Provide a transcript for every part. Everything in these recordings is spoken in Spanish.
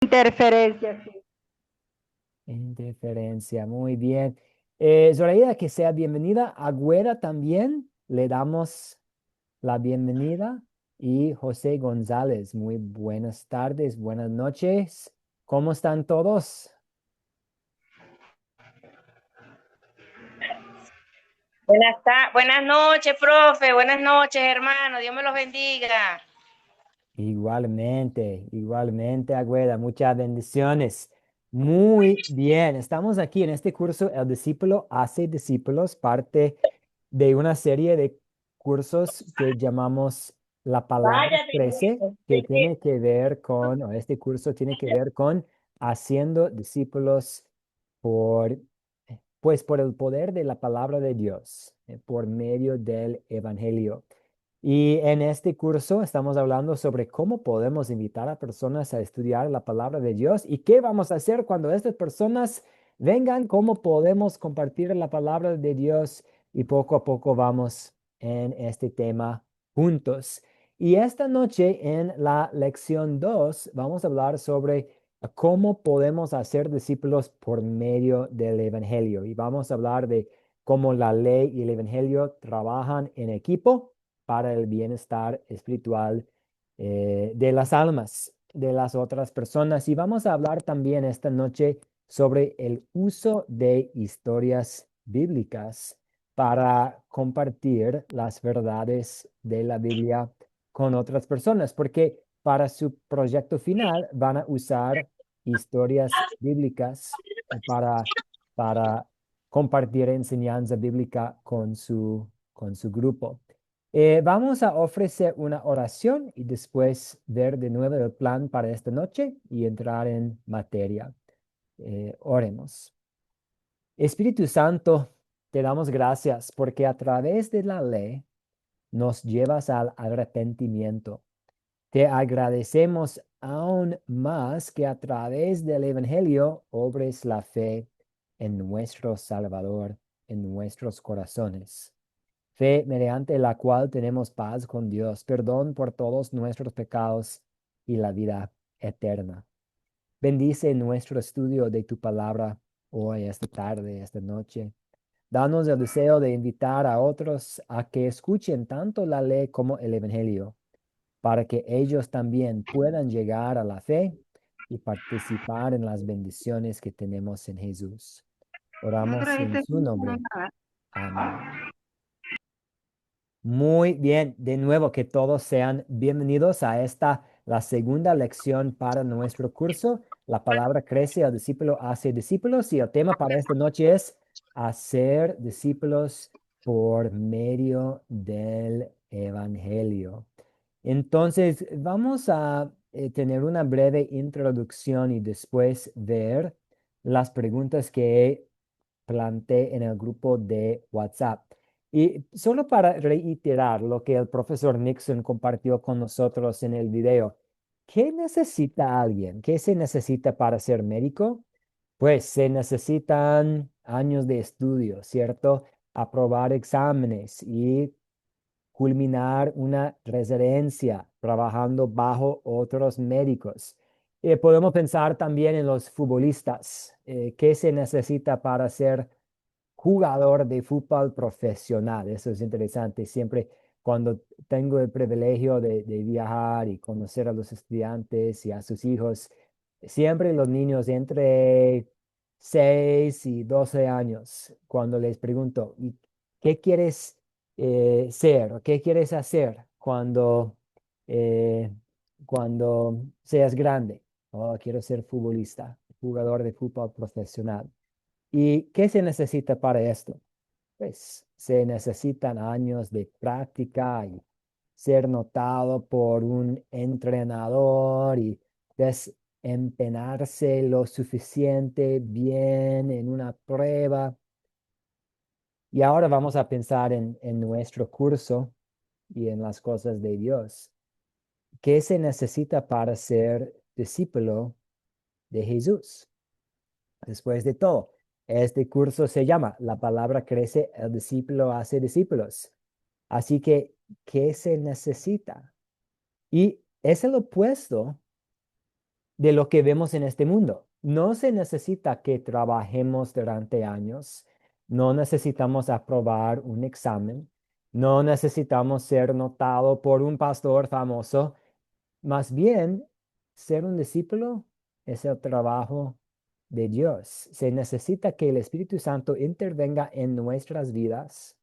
interferencia, sí. Interferencia, muy bien. Zoraida, que sea bienvenida. Agüera también, le damos la bienvenida. Y José González, muy buenas tardes, buenas noches. ¿Cómo están todos? Buenas noches, profe. Buenas noches, hermano. Dios me los bendiga. Igualmente, igualmente, Agüera, muchas bendiciones. Muy bien, estamos aquí en este curso, El discípulo hace discípulos, parte de una serie de cursos que llamamos La Palabra Vaya de Crece, nuevo. que tiene que ver con, o este curso tiene que ver con haciendo discípulos por, pues por el poder de la palabra de Dios, por medio del Evangelio. Y en este curso estamos hablando sobre cómo podemos invitar a personas a estudiar la palabra de Dios y qué vamos a hacer cuando estas personas vengan, cómo podemos compartir la palabra de Dios y poco a poco vamos en este tema juntos. Y esta noche en la lección 2 vamos a hablar sobre cómo podemos hacer discípulos por medio del Evangelio. Y vamos a hablar de cómo la ley y el Evangelio trabajan en equipo para el bienestar espiritual de las almas de las otras personas. Y vamos a hablar también esta noche sobre el uso de historias bíblicas para compartir las verdades de la Biblia con otras personas, porque para su proyecto final van a usar historias bíblicas para compartir enseñanza bíblica con su grupo. Vamos a ofrecer una oración y después ver de nuevo el plan para esta noche y entrar en materia. Oremos. Espíritu Santo, te damos gracias porque a través de la ley nos llevas al arrepentimiento. Te agradecemos aún más que a través del Evangelio obres la fe en nuestro Salvador, en nuestros corazones. Fe mediante la cual tenemos paz con Dios, perdón por todos nuestros pecados y la vida eterna. Bendice nuestro estudio de tu palabra hoy, esta tarde, esta noche. Danos el deseo de invitar a otros a que escuchen tanto la ley como el Evangelio, para que ellos también puedan llegar a la fe y participar en las bendiciones que tenemos en Jesús. No Oramos en trajiste su nombre. nada. Amén. Muy bien, de nuevo que todos sean bienvenidos a esta, la segunda lección para nuestro curso. La palabra crece, el discípulo hace discípulos y el tema para esta noche es hacer discípulos por medio del Evangelio. Entonces, vamos a tener una breve introducción y después ver las preguntas que planteé en el grupo de WhatsApp. Y solo para reiterar lo que el profesor Nixon compartió con nosotros en el video, ¿qué necesita alguien? ¿Qué se necesita para ser médico? Pues se necesitan años de estudio, ¿cierto? Aprobar exámenes y culminar una residencia trabajando bajo otros médicos. Podemos pensar también en los futbolistas. ¿Qué se necesita para ser jugador de fútbol profesional? Eso es interesante. Siempre cuando tengo el privilegio de viajar y conocer a los estudiantes y a sus hijos, siempre los niños entre 6 y 12 años, cuando les pregunto, ¿y qué quieres ser o qué quieres hacer eh, cuando seas grande? Oh, quiero ser futbolista, jugador de fútbol profesional. ¿Y qué se necesita para esto? Pues se necesitan años de práctica y ser notado por un entrenador y desempeñarse lo suficiente bien en una prueba. Y ahora vamos a pensar en nuestro curso y en las cosas de Dios. ¿Qué se necesita para ser discípulo de Jesús? Después de todo, este curso se llama La palabra crece, el discípulo hace discípulos. Así que, ¿qué se necesita? Y es el opuesto de lo que vemos en este mundo. No se necesita que trabajemos durante años, no necesitamos aprobar un examen, no necesitamos ser notado por un pastor famoso. Más bien, ser un discípulo es el trabajo de Dios. Se necesita que el Espíritu Santo intervenga en nuestras vidas,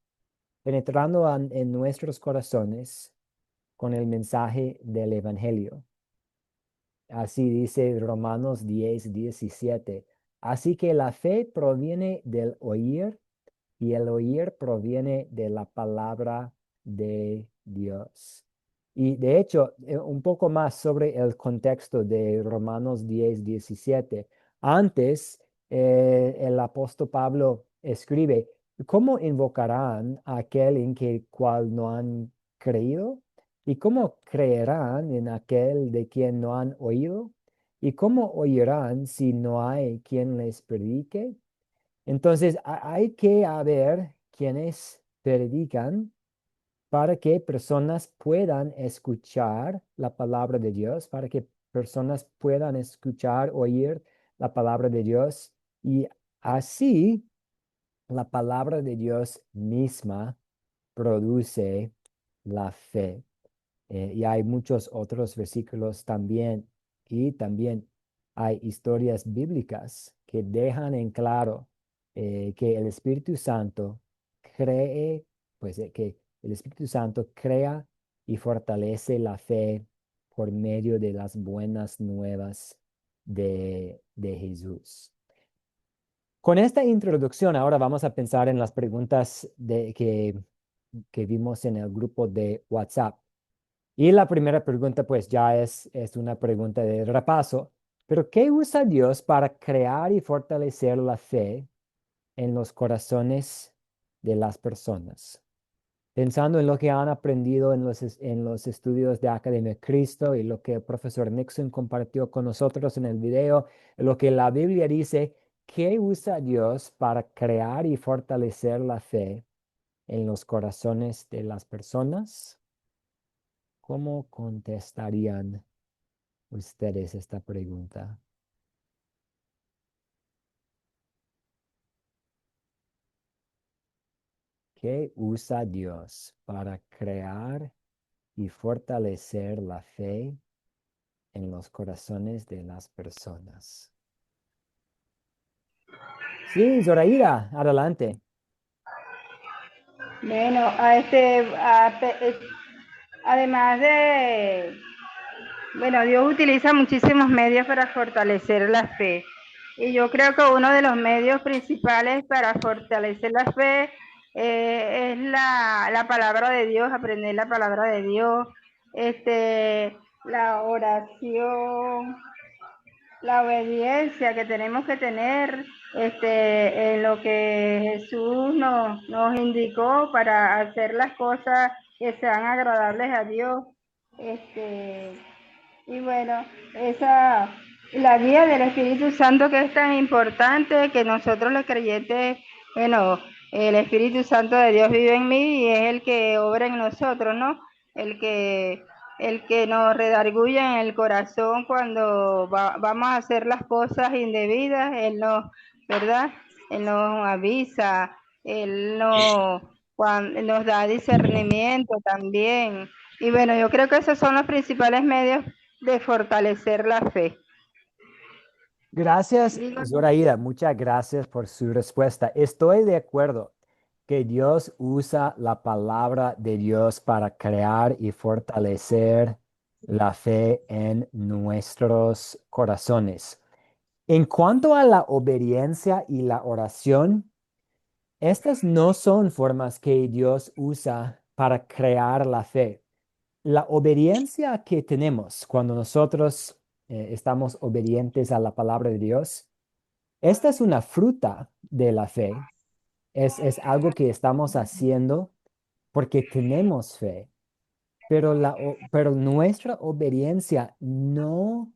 penetrando en nuestros corazones con el mensaje del Evangelio. Así dice Romanos 10:17. Así que la fe proviene del oír y el oír proviene de la palabra de Dios. Y de hecho, un poco más sobre el contexto de Romanos 10:17. Antes, el apóstol Pablo escribe, ¿cómo invocarán a aquel en que cual no han creído? ¿Y cómo creerán en aquel de quien no han oído? ¿Y cómo oirán si no hay quien les predique? Entonces, hay que haber quienes predican para que personas puedan escuchar la palabra de Dios, para que personas puedan escuchar, oír la palabra de Dios y así la palabra de Dios misma produce la fe. Y hay muchos otros versículos también. Y también hay historias bíblicas que dejan en claro que el Espíritu Santo cree, que el Espíritu Santo crea y fortalece la fe por medio de las buenas nuevas de Jesús. Con esta introducción, ahora vamos a pensar en las preguntas que vimos en el grupo de WhatsApp. Y la primera pregunta, pues ya es una pregunta de repaso. Pero ¿qué usa Dios para crear y fortalecer la fe en los corazones de las personas? Pensando en lo que han aprendido en los estudios de Academia de Cristo y lo que el profesor Nixon compartió con nosotros en el video, lo que la Biblia dice, ¿qué usa Dios para crear y fortalecer la fe en los corazones de las personas? ¿Cómo contestarían ustedes esta pregunta? ¿Qué usa Dios para crear y fortalecer la fe en los corazones de las personas? Sí, Zoraida, adelante. Bueno, además de, bueno, Dios utiliza muchísimos medios para fortalecer la fe. Y yo creo que uno de los medios principales para fortalecer la fe es la palabra de Dios, aprender la palabra de Dios, la oración, la obediencia que tenemos que tener en lo que Jesús nos indicó para hacer las cosas que sean agradables a Dios. Este, y bueno, la guía del Espíritu Santo que es tan importante que nosotros los creyentes, bueno, el Espíritu Santo de Dios vive en mí y es el que obra en nosotros, ¿no? El que, el que nos redarguye en el corazón cuando vamos a hacer las cosas indebidas, ¿verdad? Él nos avisa, nos da discernimiento también. Y bueno, yo creo que esos son los principales medios de fortalecer la fe. Gracias, Digo, Zoraida. Muchas gracias por su respuesta. Estoy de acuerdo que Dios usa la palabra de Dios para crear y fortalecer la fe en nuestros corazones. En cuanto a la obediencia y la oración, estas no son formas que Dios usa para crear la fe. La obediencia que tenemos cuando nosotros estamos obedientes a la palabra de Dios, esta es una fruta de la fe. Es algo que estamos haciendo porque tenemos fe. Pero nuestra obediencia no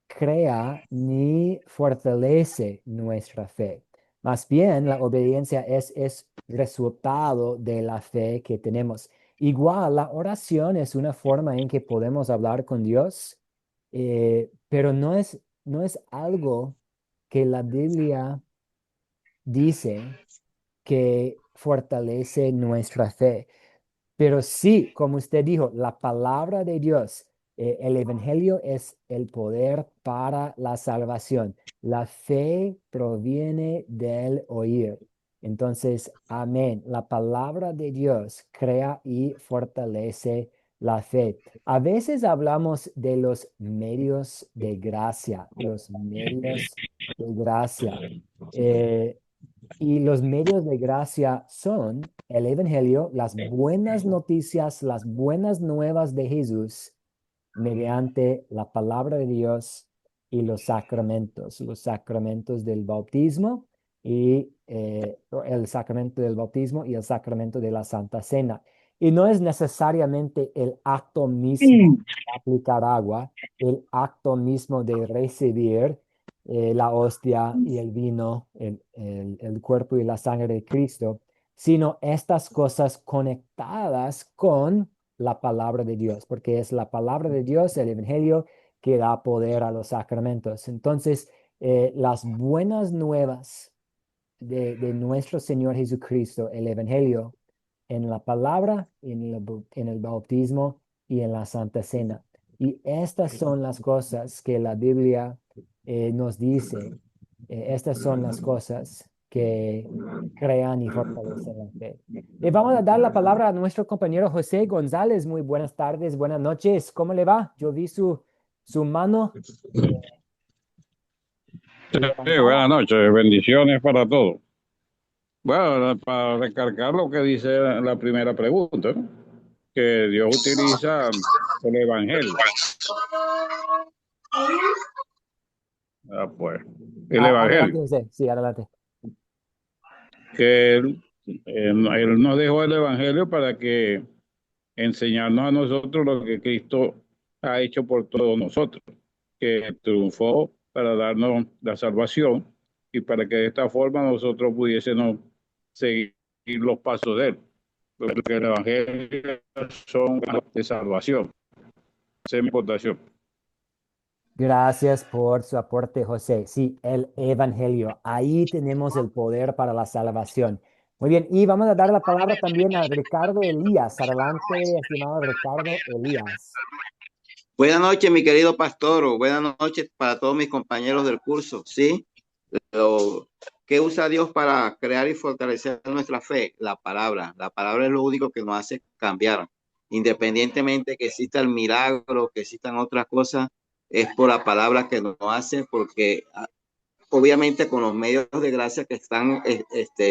crea ni fortalece nuestra fe. Más bien, la obediencia es resultado de la fe que tenemos. Igual, la oración es una forma en que podemos hablar con Dios, pero no es algo que la Biblia dice que fortalece nuestra fe. Pero sí, como usted dijo, la palabra de Dios, el evangelio es el poder para la salvación. La fe proviene del oír. Entonces, amén. La palabra de Dios crea y fortalece la fe. A veces hablamos de los medios de gracia, los medios de gracia. Eh, y los medios de gracia son el Evangelio, las buenas noticias, las buenas nuevas de Jesús mediante la palabra de Dios y los sacramentos del bautismo y el sacramento del bautismo y el sacramento de la Santa Cena. Y no es necesariamente el acto mismo de aplicar agua, el acto mismo de recibir la hostia y el vino, el cuerpo y la sangre de Cristo, sino estas cosas conectadas con la palabra de Dios, porque es la palabra de Dios, el Evangelio, que da poder a los sacramentos. Entonces, las buenas nuevas de nuestro Señor Jesucristo, el Evangelio, en la palabra, en el bautismo y en la Santa Cena. Y estas son las cosas que la Biblia nos dice. Estas son las cosas que crean y fortalecen la fe. Vamos a dar la palabra a nuestro compañero José González. Muy buenas tardes, buenas noches. ¿Cómo le va? Yo vi su mano Sí, levantada. buenas noches, bendiciones para todos. Bueno, para recargar lo que dice la primera pregunta, ¿no? Que Dios utiliza el Evangelio. Pues, el Adelante, Evangelio, José. Sí, adelante. que él nos dejó el Evangelio para que enseñarnos a nosotros lo que Cristo ha hecho por todos nosotros, que triunfó para darnos la salvación y para que de esta forma nosotros pudiésemos seguir los pasos de él. Porque el Evangelio son de salvación. Esa es mi aportación. Gracias por su aporte, José. Sí, el Evangelio. Ahí tenemos el poder para la salvación. Muy bien, y vamos a dar la palabra también a Ricardo Elías. Adelante, estimado Ricardo Elías. Buenas noches, mi querido pastor, o buenas noches para todos mis compañeros del curso, ¿sí? ¿Qué usa Dios para crear y fortalecer nuestra fe? La palabra. La palabra es lo único que nos hace cambiar. Independientemente que exista el milagro, que existan otras cosas, es por la palabra que nos hace, porque obviamente con los medios de gracia que están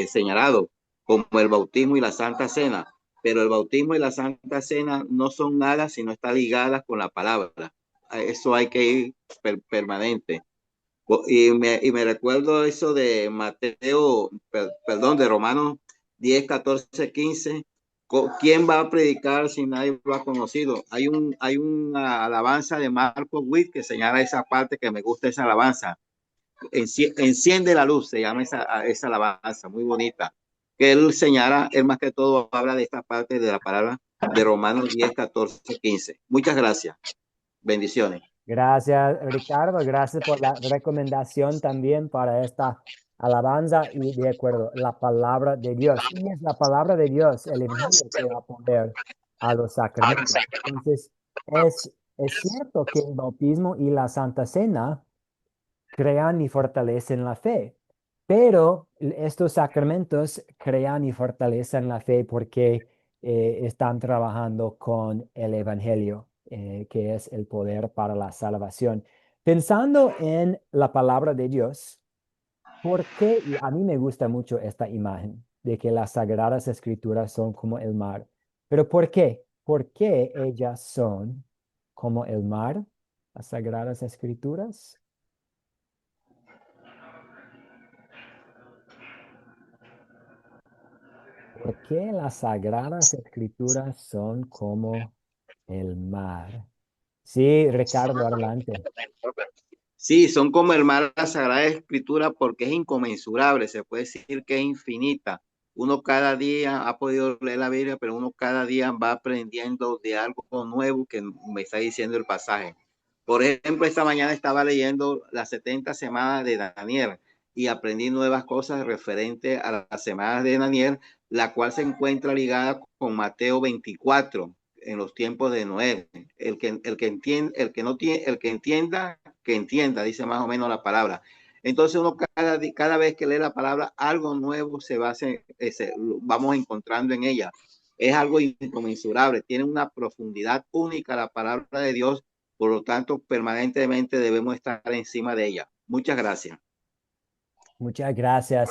señalados, como el bautismo y la Santa Cena, pero el bautismo y la Santa Cena no son nada si no están ligadas con la palabra. Eso hay que ir permanente. Y me recuerdo eso de Mateo, perdón, de Romanos 10, 14, 15. ¿Quién va a predicar si nadie lo ha conocido? Hay una alabanza de Marco Witt que señala esa parte que me gusta, esa alabanza. Enciende la luz, se llama esa alabanza, muy bonita. Que él señala, él más que todo habla de esta parte de la palabra de Romanos 10, 14, 15. Muchas gracias. Bendiciones. Gracias, Ricardo. Gracias por la recomendación también para esta alabanza y de acuerdo, la palabra de Dios. Y es la palabra de Dios, el Evangelio que da poder a los sacramentos. Entonces, es cierto que el bautismo y la Santa Cena crean y fortalecen la fe. Pero estos sacramentos crean y fortalecen la fe porque están trabajando con el Evangelio, que es el poder para la salvación. Pensando en la palabra de Dios, ¿por qué? Y a mí me gusta mucho esta imagen de que las sagradas escrituras son como el mar. Pero ¿por qué? ¿Por qué ellas son como el mar, las sagradas escrituras? ¿Por qué las sagradas escrituras son como el mar? Sí, Ricardo, adelante. Sí, son como el mar, la Sagrada Escritura, porque es inconmensurable, se puede decir que es infinita. Uno cada día ha podido leer la Biblia, pero uno cada día va aprendiendo de algo nuevo que me está diciendo el pasaje. Por ejemplo, esta mañana estaba leyendo las 70 semanas de Daniel y aprendí nuevas cosas referente a las semanas de Daniel, la cual se encuentra ligada con Mateo 24 en los tiempos de Noé. El que no tiene, el que entienda, dice más o menos la palabra. Entonces uno cada vez que lee la palabra, algo nuevo vamos encontrando en ella. Es algo inconmensurable, tiene una profundidad única la palabra de Dios, por lo tanto, permanentemente debemos estar encima de ella. Muchas gracias. Muchas gracias,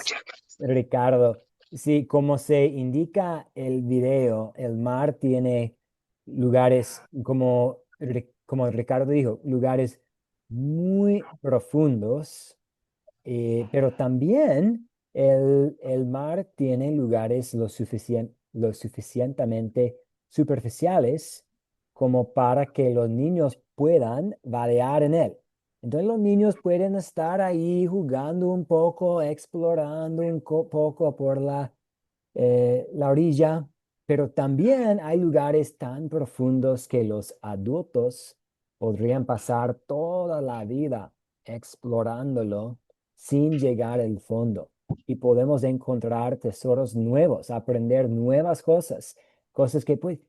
Ricardo. Sí, como se indica el video, el mar tiene lugares, como Ricardo dijo, lugares muy profundos, pero también el mar tiene lugares lo suficientemente superficiales como para que los niños puedan vadear en él. Entonces los niños pueden estar ahí jugando un poco, explorando poco por la orilla, pero también hay lugares tan profundos que los adultos podrían pasar toda la vida explorándolo sin llegar al fondo. Y podemos encontrar tesoros nuevos, aprender nuevas cosas, cosas que pues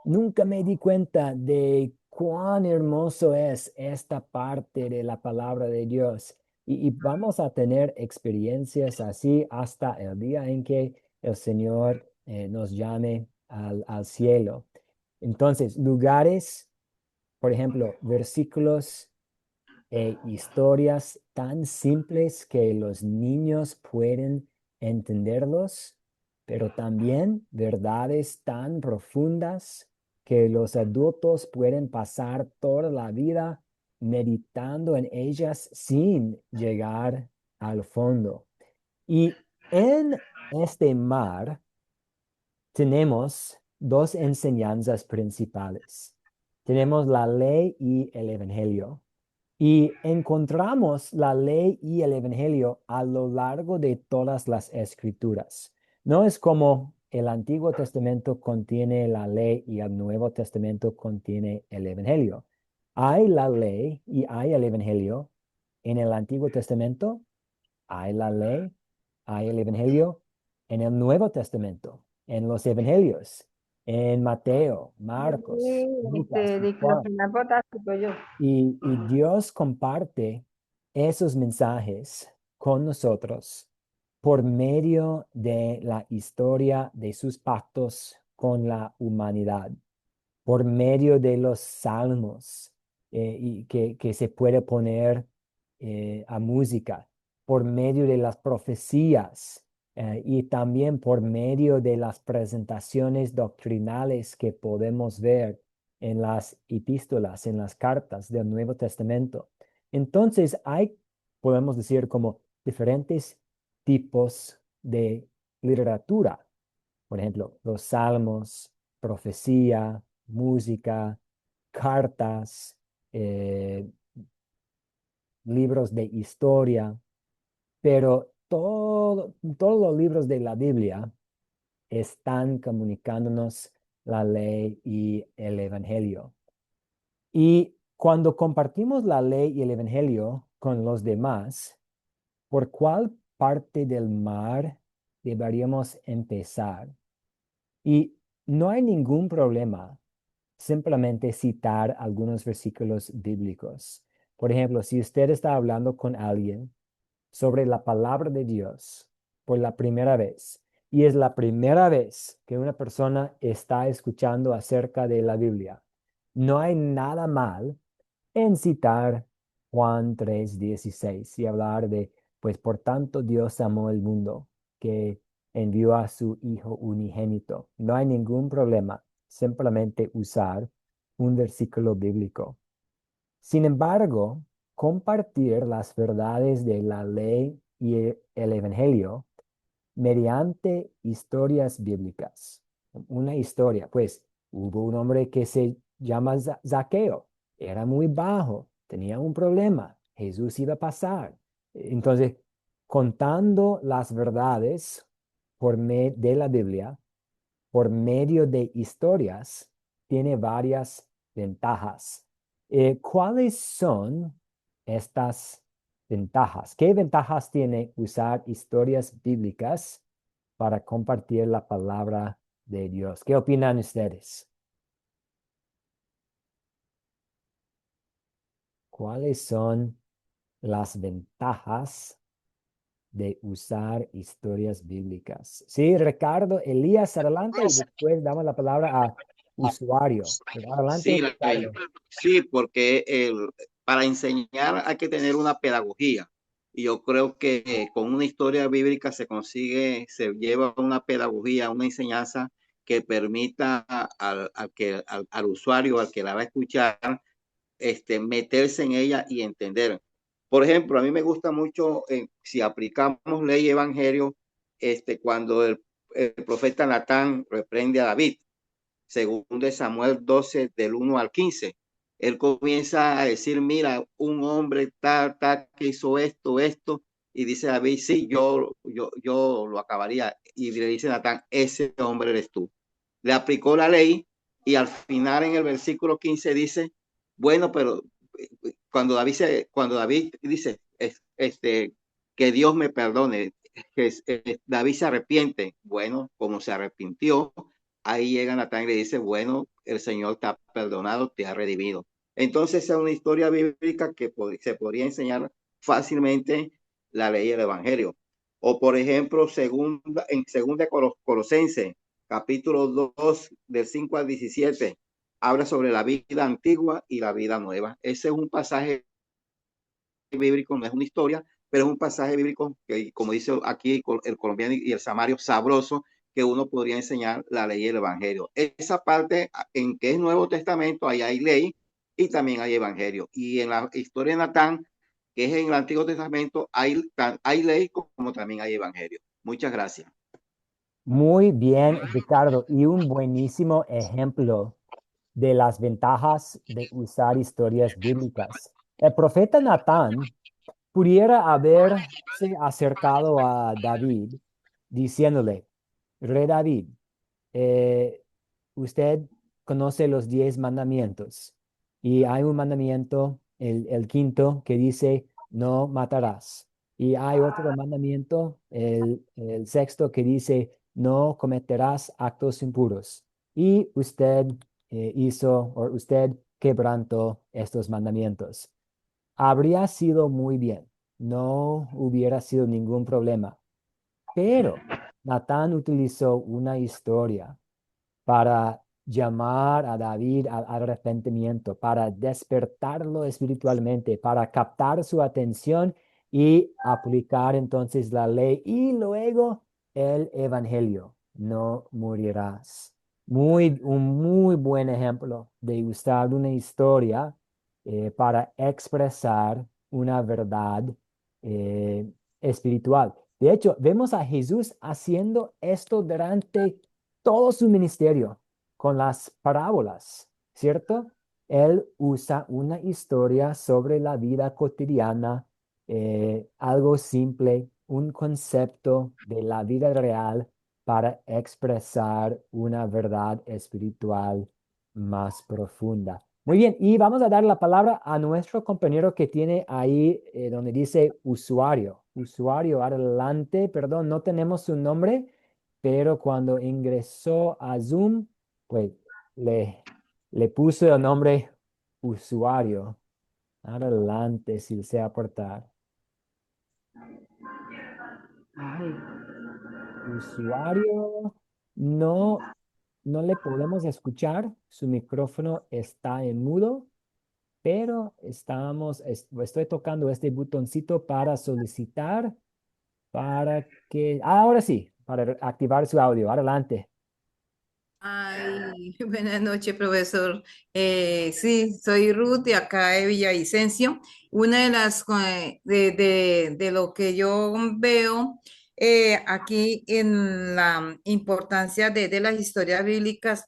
nunca me di cuenta de cuán hermoso es esta parte de la palabra de Dios. Y vamos a tener experiencias así hasta el día en que el Señor nos llame al cielo. Entonces, lugares, por ejemplo, versículos e historias tan simples que los niños pueden entenderlos, pero también verdades tan profundas que los adultos pueden pasar toda la vida meditando en ellas sin llegar al fondo. Y en este mar tenemos dos enseñanzas principales. Tenemos la ley y el evangelio. Y encontramos la ley y el evangelio a lo largo de todas las escrituras. No es como el Antiguo Testamento contiene la ley y el Nuevo Testamento contiene el evangelio. Hay la ley y hay el evangelio en el Antiguo Testamento, hay la ley, hay el evangelio en el Nuevo Testamento, en los evangelios, en Mateo, Marcos, Lucas y Juan. Y Dios comparte esos mensajes con nosotros por medio de la historia de sus pactos con la humanidad, por medio de los salmos y que se puede poner a música, por medio de las profecías y también por medio de las presentaciones doctrinales que podemos ver en las epístolas, en las cartas del Nuevo Testamento. Entonces podemos decir, como diferentes tipos de literatura. Por ejemplo, los salmos, profecía, música, cartas, libros de historia, pero todos los libros de la Biblia están comunicándonos la ley y el evangelio. Y cuando compartimos la ley y el evangelio con los demás, ¿por cuál parte del mar deberíamos empezar? Y no hay ningún problema simplemente citar algunos versículos bíblicos. Por ejemplo, si usted está hablando con alguien sobre la palabra de Dios por la primera vez, y es la primera vez que una persona está escuchando acerca de la Biblia, no hay nada mal en citar Juan 3:16 y hablar de, pues por tanto Dios amó el mundo, que envió a su Hijo unigénito. No hay ningún problema, simplemente usar un versículo bíblico. Sin embargo, compartir las verdades de la ley y el evangelio mediante historias bíblicas. Una historia, pues hubo un hombre que se llama Zaqueo, era muy bajo, tenía un problema, Jesús iba a pasar. Entonces, contando las verdades de la Biblia por medio de historias, tiene varias ventajas. ¿Cuáles son estas ventajas? ¿Qué ventajas tiene usar historias bíblicas para compartir la palabra de Dios? ¿Qué opinan ustedes? ¿Cuáles son las ventajas de usar historias bíblicas? Sí, Ricardo, Elías, adelante y después damos la palabra a usuario. Adelante, Sí, Ricardo. sí, porque para enseñar hay que tener una pedagogía. Y yo creo que con una historia bíblica se consigue, se lleva una pedagogía, una enseñanza que permita al usuario, al que la va a escuchar, meterse en ella y entender. Por ejemplo, a mí me gusta mucho, si aplicamos ley y evangelio, cuando el profeta Natán reprende a David, según de Samuel 12, del 1 al 15. Él comienza a decir, mira, un hombre tal, tal, que hizo esto, esto, y dice David, sí, yo lo acabaría. Y le dice Natán, ese hombre eres tú. Le aplicó la ley y al final en el versículo 15 dice, bueno, pero cuando David dice, que Dios me perdone, David se arrepiente. Bueno, como se arrepintió, ahí llega Natán y le dice, bueno, el Señor te ha perdonado, te ha redimido. Entonces es una historia bíblica que se podría enseñar fácilmente la ley del Evangelio. O por ejemplo, en segunda Colosenses, capítulo 2, del 5 al 17, habla sobre la vida antigua y la vida nueva. Ese es un pasaje bíblico, no es una historia, pero es un pasaje bíblico que, como dice aquí el colombiano y el samario, sabroso, que uno podría enseñar la ley y el evangelio. Esa parte en que es Nuevo Testamento, ahí hay ley y también hay evangelio. Y en la historia de Natán, que es en el Antiguo Testamento, hay ley como también hay evangelio. Muchas gracias. Muy bien, Ricardo, y un buenísimo ejemplo de las ventajas de usar historias bíblicas. El profeta Natán pudiera haberse acercado a David diciéndole, Rey David, eh, usted conoce los 10 mandamientos y hay un mandamiento, el quinto, que dice, no matarás. Y hay otro mandamiento, el sexto, que dice, no cometerás actos impuros. Y usted usted quebrantó estos mandamientos. Habría sido muy bien, no hubiera sido ningún problema. Pero Natán utilizó una historia para llamar a David al arrepentimiento, para despertarlo espiritualmente, para captar su atención y aplicar entonces la ley y luego el evangelio. No morirás. Un muy buen ejemplo de usar una historia para expresar una verdad eh, espiritual. De hecho, vemos a Jesús haciendo esto durante todo su ministerio con las parábolas, ¿cierto? Él usa una historia sobre la vida cotidiana, algo simple, un concepto de la vida real para expresar una verdad espiritual más profunda. Muy bien, y vamos a dar la palabra a nuestro compañero que tiene ahí donde dice usuario. Usuario, adelante, perdón, no tenemos su nombre, pero cuando ingresó a Zoom, pues le puso el nombre usuario. Adelante, si desea aportar. Ay, Usuario, no, no le podemos escuchar. Su micrófono está en mudo, pero estoy tocando este botoncito para solicitar, para que, ahora sí, para activar su audio. Adelante. Ay, buenas noches, profesor. Sí, soy Ruth de acá de Villavicencio. Una de las de lo que yo veo aquí en la importancia de las historias bíblicas,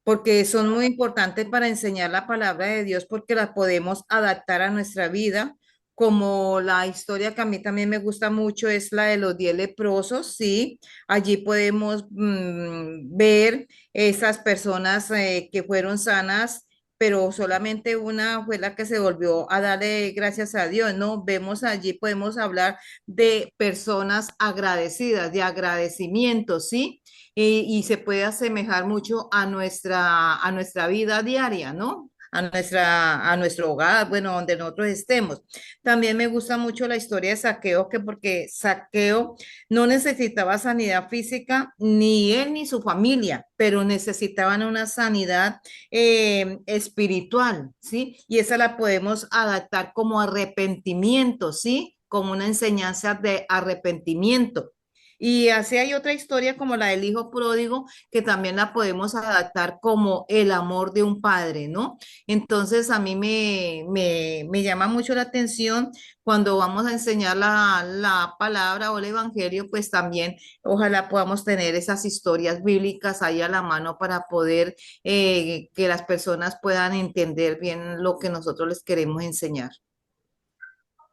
porque son muy importantes para enseñar la palabra de Dios, porque las podemos adaptar a nuestra vida. Como la historia que a mí también me gusta mucho es la de los 10 leprosos, ¿sí? Allí podemos ver esas personas que fueron sanas pero solamente una fue la que se volvió a darle gracias a Dios, ¿no? Vemos allí, podemos hablar de personas agradecidas, de agradecimiento, ¿sí? Y se puede asemejar mucho a nuestra vida diaria, ¿no? A nuestro hogar, bueno, donde nosotros estemos. También me gusta mucho la historia de Saqueo, que porque Saqueo no necesitaba sanidad física, ni él ni su familia, pero necesitaban una sanidad espiritual, ¿sí? Y esa la podemos adaptar como arrepentimiento, ¿sí? Como una enseñanza de arrepentimiento. Y así hay otra historia como la del hijo pródigo, que también la podemos adaptar como el amor de un padre, ¿no? Entonces a mí me llama mucho la atención cuando vamos a enseñar la palabra o el evangelio, pues también ojalá podamos tener esas historias bíblicas ahí a la mano para poder que las personas puedan entender bien lo que nosotros les queremos enseñar.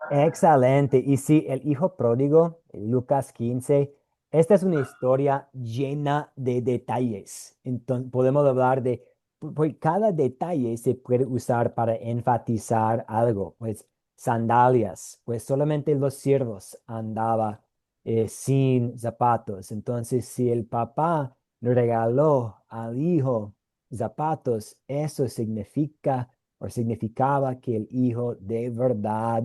Excelente. Y sí, el hijo pródigo, Lucas 15, esta es una historia llena de detalles. Entonces, podemos hablar de, pues cada detalle se puede usar para enfatizar algo. Pues sandalias, pues solamente los siervos andaban sin zapatos. Entonces, si el papá le regaló al hijo zapatos, eso significa o significaba que el hijo de verdad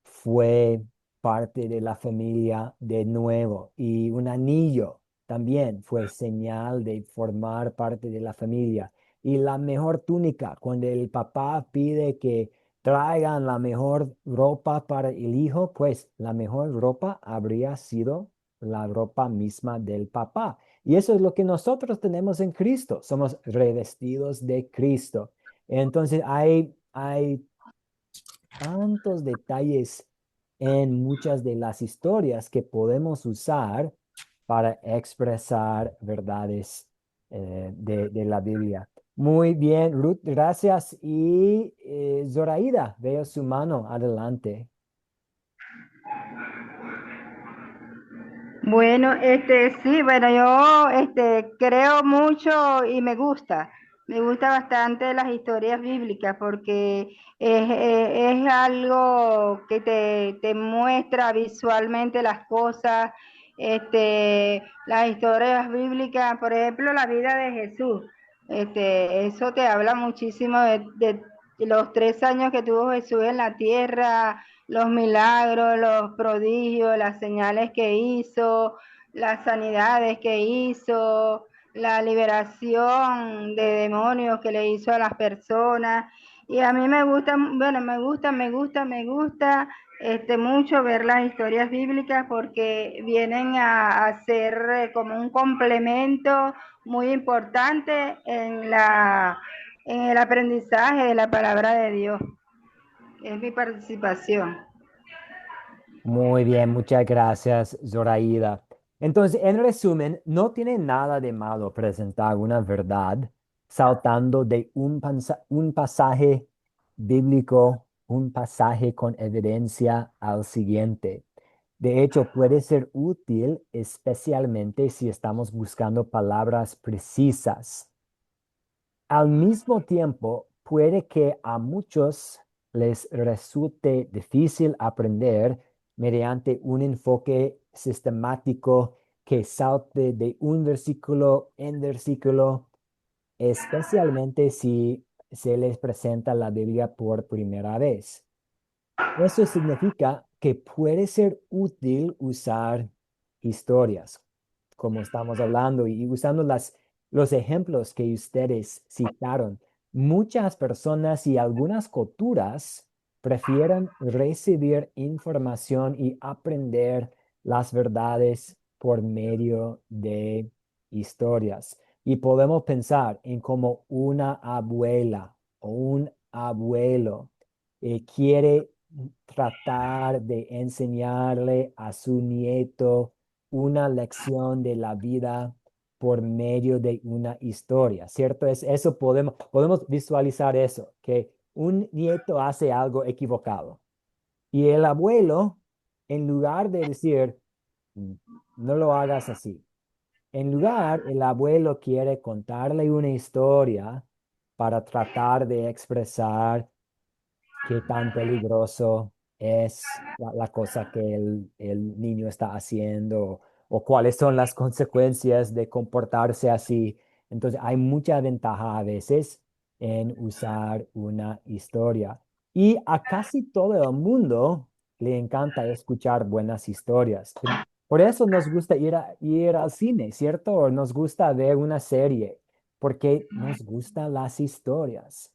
fue parte de la familia de nuevo. Y un anillo también fue señal de formar parte de la familia. Y la mejor túnica, cuando el papá pide que traigan la mejor ropa para el hijo, pues la mejor ropa habría sido la ropa misma del papá. Y eso es lo que nosotros tenemos en Cristo. Somos revestidos de Cristo. Entonces hay tantos detalles en muchas de las historias que podemos usar para expresar verdades de la Biblia. Muy bien, Ruth, gracias. Y Zoraida, veo su mano, adelante. Bueno, sí, bueno, yo creo mucho y me gusta bastante las historias bíblicas porque es algo que te muestra visualmente las cosas, las historias bíblicas, por ejemplo, la vida de Jesús, eso te habla muchísimo de los 3 años que tuvo Jesús en la tierra, los milagros, los prodigios, las señales que hizo, las sanidades que hizo, la liberación de demonios que le hizo a las personas. Y a mí me gusta, bueno, me gusta mucho ver las historias bíblicas porque vienen a ser como un complemento muy importante en el aprendizaje de la palabra de Dios. Es mi participación. Muy bien, muchas gracias, Zoraida. Entonces, en resumen, no tiene nada de malo presentar una verdad saltando de un pasaje bíblico, un pasaje con evidencia al siguiente. De hecho, puede ser útil, especialmente si estamos buscando palabras precisas. Al mismo tiempo, puede que a muchos les resulte difícil aprender mediante un enfoque sistemático que salte de un versículo en versículo, especialmente si se les presenta la Biblia por primera vez. Eso significa que puede ser útil usar historias, como estamos hablando, y usando los ejemplos que ustedes citaron. Muchas personas y algunas culturas prefieren recibir información y aprender las verdades por medio de historias. Y podemos pensar en cómo una abuela o un abuelo quiere tratar de enseñarle a su nieto una lección de la vida por medio de una historia, ¿cierto? Eso podemos visualizar eso, que un nieto hace algo equivocado y el abuelo, en lugar de decir, "Mm, no lo hagas así", en lugar, el abuelo quiere contarle una historia para tratar de expresar qué tan peligroso es la cosa que el niño está haciendo o cuáles son las consecuencias de comportarse así. Entonces, hay mucha ventaja a veces en usar una historia. Y a casi todo el mundo le encanta escuchar buenas historias. Por eso nos gusta ir al cine, ¿cierto? O nos gusta ver una serie, porque nos gustan las historias.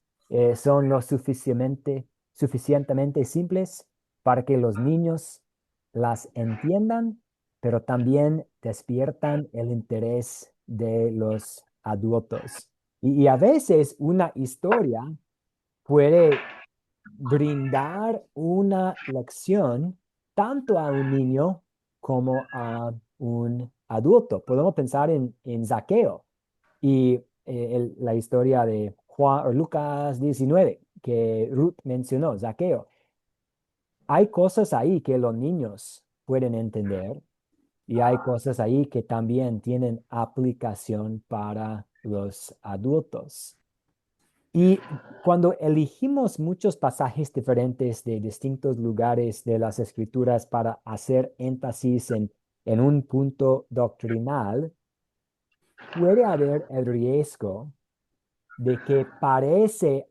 Son lo suficientemente simples para que los niños las entiendan, pero también despiertan el interés de los adultos. Y a veces una historia puede brindar una lección tanto a un niño como a un adulto. Podemos pensar en Zaqueo y la historia de Juan o Lucas 19 que Ruth mencionó, Zaqueo. Hay cosas ahí que los niños pueden entender y hay cosas ahí que también tienen aplicación para los adultos. Y cuando elegimos muchos pasajes diferentes de distintos lugares de las escrituras para hacer énfasis en un punto doctrinal, puede haber el riesgo de que parece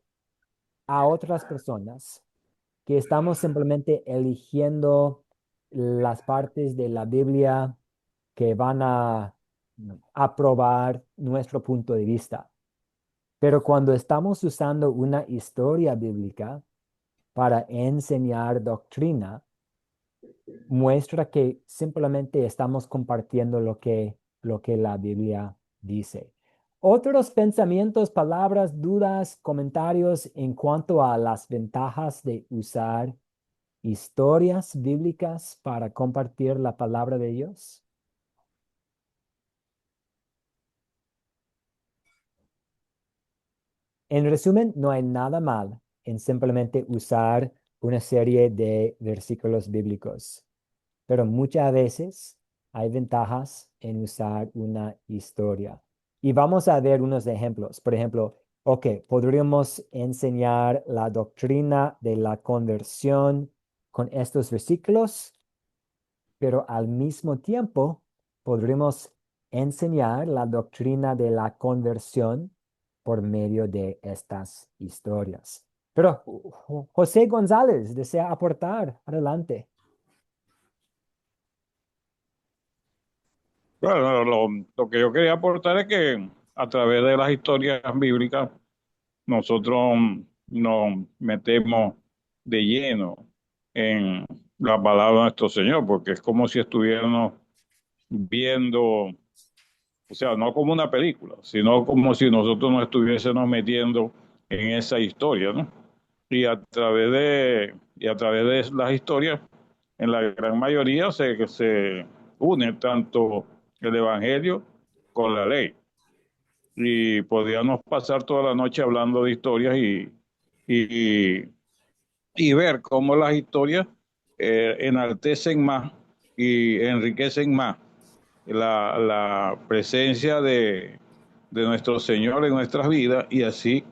a otras personas que estamos simplemente eligiendo las partes de la Biblia que van a aprobar nuestro punto de vista. Pero cuando estamos usando una historia bíblica para enseñar doctrina, muestra que simplemente estamos compartiendo lo que la Biblia dice. Otros pensamientos, palabras, dudas, comentarios en cuanto a las ventajas de usar historias bíblicas para compartir la palabra de Dios. En resumen, no hay nada mal en simplemente usar una serie de versículos bíblicos, pero muchas veces hay ventajas en usar una historia. Y vamos a ver unos ejemplos. Por ejemplo, podríamos enseñar la doctrina de la conversión con estos versículos, pero al mismo tiempo podremos enseñar la doctrina de la conversión por medio de estas historias. Pero José González desea aportar. Adelante. Bueno, lo que yo quería aportar es que a través de las historias bíblicas nosotros nos metemos de lleno en la palabra de nuestro Señor, porque es como si estuviéramos viendo, o sea, no como una película, sino como si nosotros nos estuviésemos metiendo en esa historia, ¿no? Y a través de las historias, en la gran mayoría se une tanto el Evangelio con la ley. Y podíamos pasar toda la noche hablando de historias y, y ver cómo las historias enaltecen más y enriquecen más la presencia de nuestro Señor en nuestras vidas y así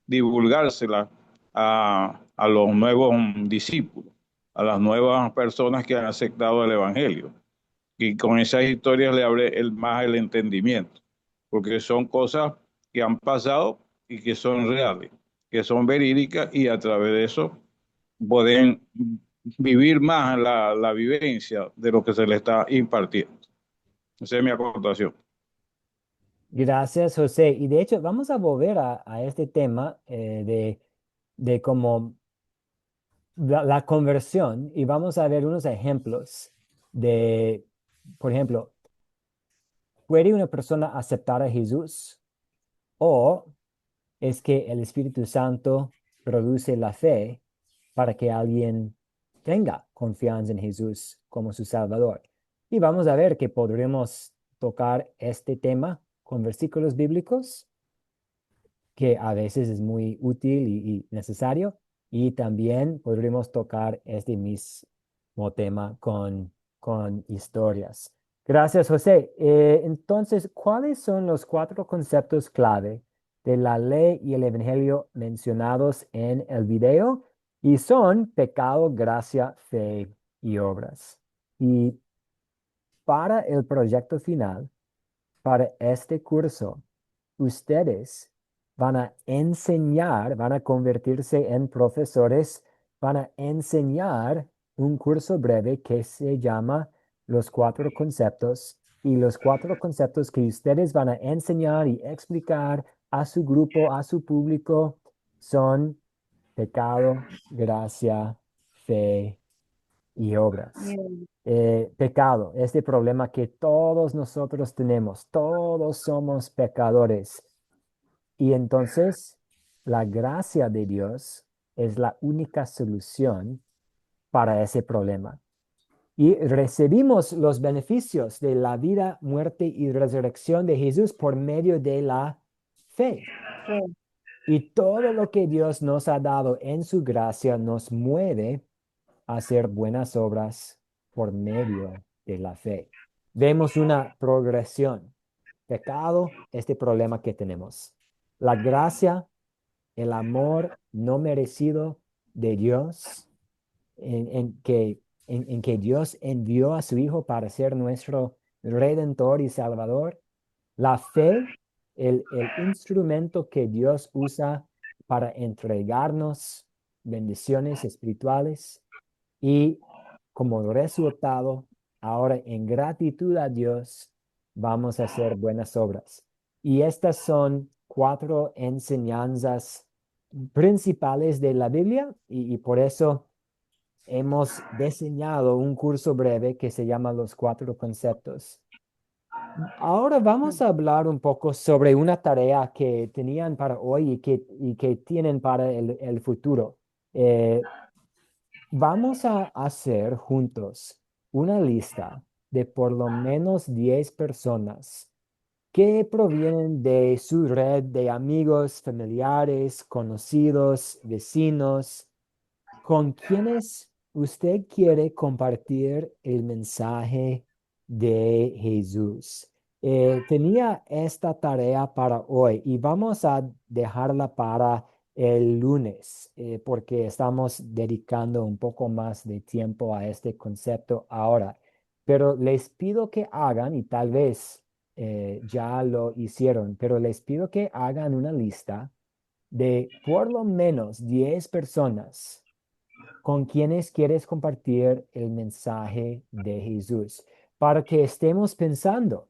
divulgársela a los nuevos discípulos, a las nuevas personas que han aceptado el Evangelio. Y con esas historias le abre más el entendimiento, porque son cosas que han pasado y que son reales, que son verídicas y a través de eso pueden vivir más la vivencia de lo que se le está impartiendo. Esa es mi aportación. Gracias, José. Y de hecho, vamos a volver a este tema de cómo la conversión y vamos a ver unos ejemplos de, por ejemplo, ¿puede una persona aceptar a Jesús o es que el Espíritu Santo produce la fe para que alguien tenga confianza en Jesús como su Salvador? Y vamos a ver que podremos tocar este tema con versículos bíblicos, que a veces es muy útil y necesario, y también podremos tocar este mismo tema con historias. Gracias, José. Entonces, ¿cuáles son los 4 conceptos clave de la ley y el evangelio mencionados en el video y son pecado, gracia, fe y obras. Y para el proyecto final, para este curso, ustedes van a enseñar, van a convertirse en profesores, van a enseñar un curso breve que se llama Los Cuatro Conceptos. Y los cuatro conceptos que ustedes van a enseñar y explicar a su grupo, a su público, son pecado, gracia, fe y obras. Pecado, este problema que todos nosotros tenemos, todos somos pecadores. Y entonces la gracia de Dios es la única solución para ese problema. Y recibimos los beneficios de la vida, muerte y resurrección de Jesús por medio de la fe. Sí. Y todo lo que Dios nos ha dado en su gracia nos mueve a hacer buenas obras por medio de la fe. Vemos una progresión. Pecado, este problema que tenemos. La gracia, el amor no merecido de Dios, en que Dios envió a su Hijo para ser nuestro Redentor y Salvador. La fe, el instrumento que Dios usa para entregarnos bendiciones espirituales y como resultado, ahora en gratitud a Dios, vamos a hacer buenas obras. Y estas son cuatro enseñanzas principales de la Biblia y por eso hemos diseñado un curso breve que se llama Los Cuatro Conceptos. Ahora vamos a hablar un poco sobre una tarea que tenían para hoy y que tienen para el futuro. Vamos a hacer juntos una lista de por lo menos 10 personas que provienen de su red de amigos, familiares, conocidos, vecinos, con quienes usted quiere compartir el mensaje de Jesús. Tenía esta tarea para hoy y vamos a dejarla para el lunes porque estamos dedicando un poco más de tiempo a este concepto ahora. Pero les pido que hagan, y tal vez ya lo hicieron, pero les pido que hagan una lista de por lo menos 10 personas con quienes quieres compartir el mensaje de Jesús, para que estemos pensando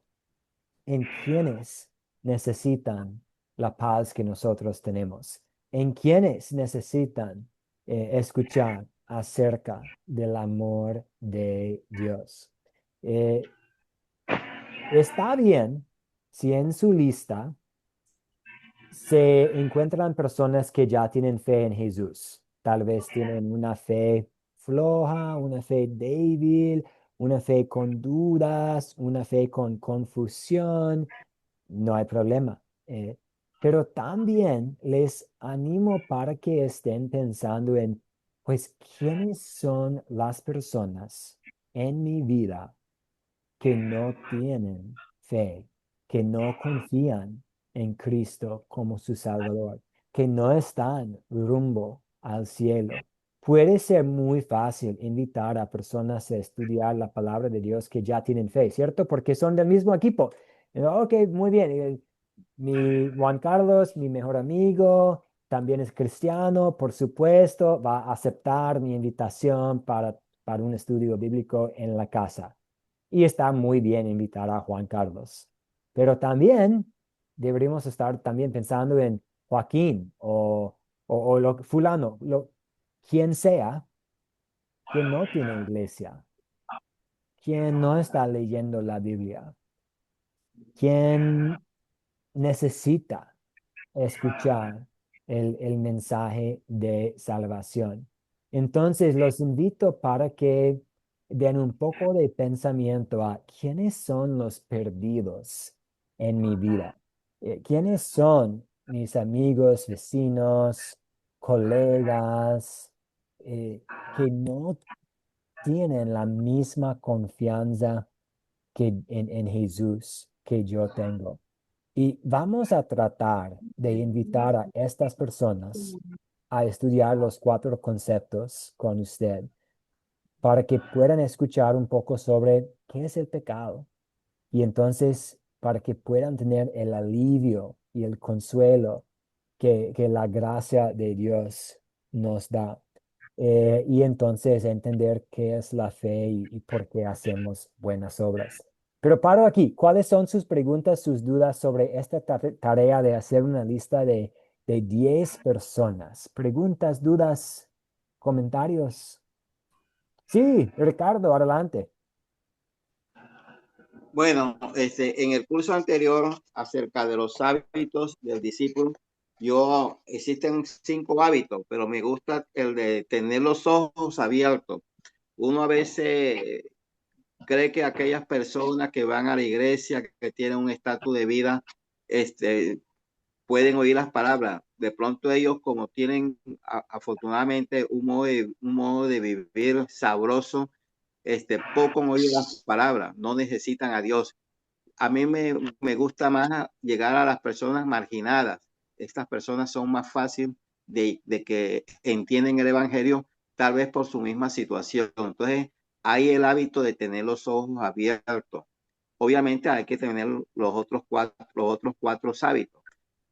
en quienes necesitan la paz que nosotros tenemos, en quienes necesitan escuchar acerca del amor de Dios. Eh, Está bien si en su lista se encuentran personas que ya tienen fe en Jesús. Tal vez tienen una fe floja, una fe débil, una fe con dudas, una fe con confusión. No hay problema. Pero también les animo para que estén pensando en, pues, ¿quiénes son las personas en mi vida que no tienen fe, que no confían en Cristo como su Salvador, que no están rumbo al cielo? Puede ser muy fácil invitar a personas a estudiar la palabra de Dios que ya tienen fe, ¿cierto? Porque son del mismo equipo. Ok, muy bien. Mi Juan Carlos, mi mejor amigo, también es cristiano, por supuesto, va a aceptar mi invitación para un estudio bíblico en la casa. Y está muy bien invitar a Juan Carlos. Pero también deberíamos estar también pensando en Joaquín o fulano, quien sea, quien no tiene iglesia, quien no está leyendo la Biblia, quien necesita escuchar el mensaje de salvación. Entonces, los invito para que den un poco de pensamiento a quiénes son los perdidos en mi vida. ¿Quiénes son mis amigos, vecinos, colegas, que no tienen la misma confianza que en Jesús que yo tengo? Y vamos a tratar de invitar a estas personas a estudiar los 4 conceptos con usted para que puedan escuchar un poco sobre qué es el pecado y entonces para que puedan tener el alivio y el consuelo que la gracia de Dios nos da. Y entonces entender qué es la fe y por qué hacemos buenas obras. Pero paro aquí. ¿Cuáles son sus preguntas, sus dudas sobre esta tarea de hacer una lista de 10 personas? Preguntas, dudas, comentarios. Sí, Ricardo, adelante. Bueno, en el curso anterior acerca de los hábitos del discípulo, existen 5 hábitos, pero me gusta el de tener los ojos abiertos. Uno a veces cree que aquellas personas que van a la iglesia, que tienen un estatus de vida, pueden oír las palabras. De pronto ellos, como tienen afortunadamente un modo de vivir sabroso, poco oyen las palabras, no necesitan a Dios. A mí me gusta más llegar a las personas marginadas. Estas personas son más fáciles de que entienden el evangelio, tal vez por su misma situación. Entonces, hay el hábito de tener los ojos abiertos. Obviamente hay que tener los otros 4 hábitos.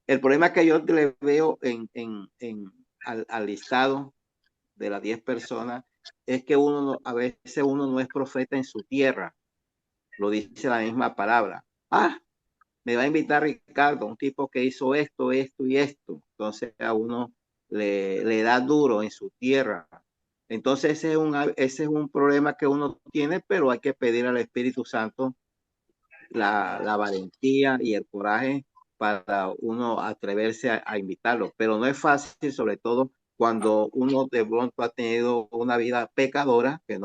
El problema que yo le veo al listado de las 10 personas es que a veces uno no es profeta en su tierra. Lo dice la misma palabra. Me va a invitar Ricardo, un tipo que hizo esto, esto y esto. Entonces a uno le da duro en su tierra. Entonces ese es un problema que uno tiene, pero hay que pedir al Espíritu Santo la valentía y el coraje para uno atreverse a invitarlo. Pero no es fácil, sobre todo cuando uno de pronto ha tenido una vida pecadora, que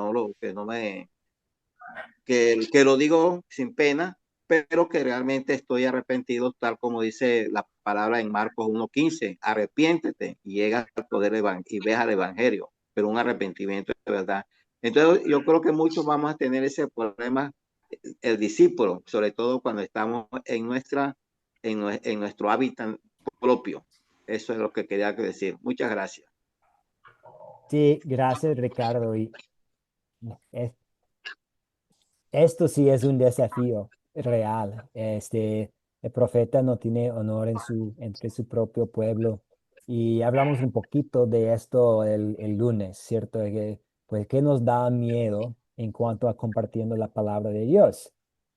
lo digo sin pena, pero que realmente estoy arrepentido, tal como dice la palabra en Marcos 1:15, arrepiéntete y llega al poder y ves al evangelio, pero un arrepentimiento de verdad. Entonces yo creo que muchos vamos a tener ese problema, el discípulo, sobre todo cuando estamos en nuestro hábitat propio. Eso es lo que quería decir. Muchas gracias. Sí, gracias, Ricardo. Y es- esto sí es un desafío real. El profeta no tiene honor entre su propio pueblo. Y hablamos un poquito de esto el lunes, ¿cierto? Pues, ¿qué nos da miedo en cuanto a compartiendo la palabra de Dios?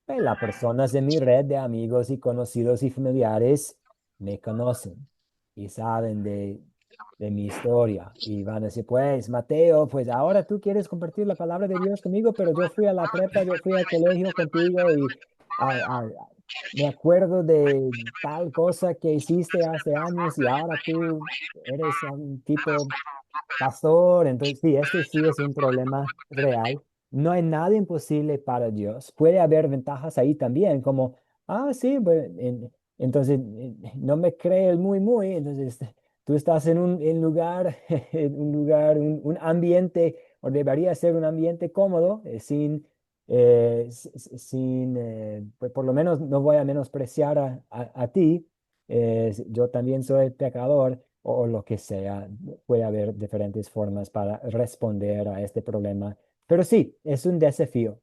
Pues, las personas de mi red de amigos y conocidos y familiares me conocen y saben de mi historia y van a decir, pues, Mateo, pues ahora tú quieres compartir la palabra de Dios conmigo, pero yo fui a la prepa, yo fui al colegio contigo y ah, ah, me acuerdo de tal cosa que hiciste hace años y ahora tú eres un tipo pastor. Entonces, sí, este sí es un problema real. No hay nada imposible para Dios. Puede haber ventajas ahí también, como, sí, pues, entonces no me cree el muy, entonces tú estás en un lugar, un ambiente, o debería ser un ambiente cómodo, pues por lo menos no voy a menospreciar a ti. Yo también soy pecador o lo que sea. Puede haber diferentes formas para responder a este problema. Pero sí, es un desafío.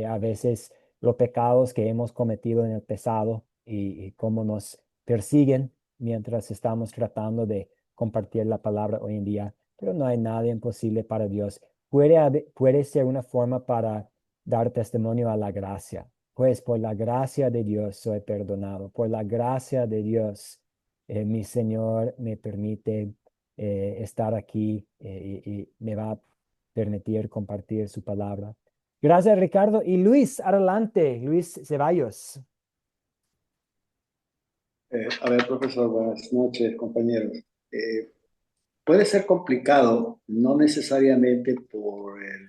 A veces los pecados que hemos cometido en el pasado y cómo nos persiguen mientras estamos tratando de compartir la palabra hoy en día. Pero no hay nada imposible para Dios. Puede ser una forma para dar testimonio a la gracia. Pues por la gracia de Dios soy perdonado. Por la gracia de Dios mi Señor me permite estar aquí y me va a permitir compartir su palabra. Gracias, Ricardo. Y Luis, adelante, Luis Ceballos. A ver, profesor, buenas noches, compañeros. Puede ser complicado, no necesariamente por el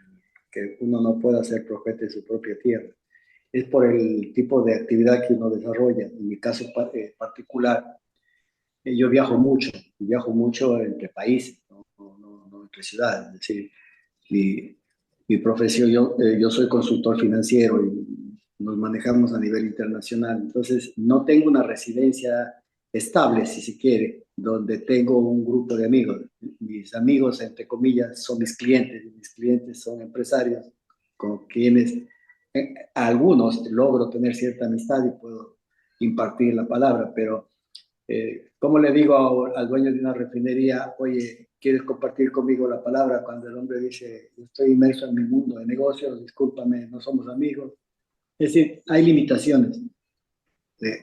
que uno no pueda ser profeta en su propia tierra, es por el tipo de actividad que uno desarrolla. En mi caso particular, yo viajo mucho entre países, no entre ciudades. Es decir, mi profesión, yo soy consultor financiero y nos manejamos a nivel internacional. Entonces, no tengo una residencia estable, si se quiere, donde tengo un grupo de amigos. Mis amigos, entre comillas, son mis clientes, y mis clientes son empresarios con quienes a algunos logro tener cierta amistad y puedo impartir la palabra, pero ¿cómo le digo al dueño de una refinería, oye, ¿quieres compartir conmigo la palabra? Cuando el hombre dice, yo estoy inmerso en mi mundo de negocios, discúlpame, no somos amigos. Es decir, hay limitaciones.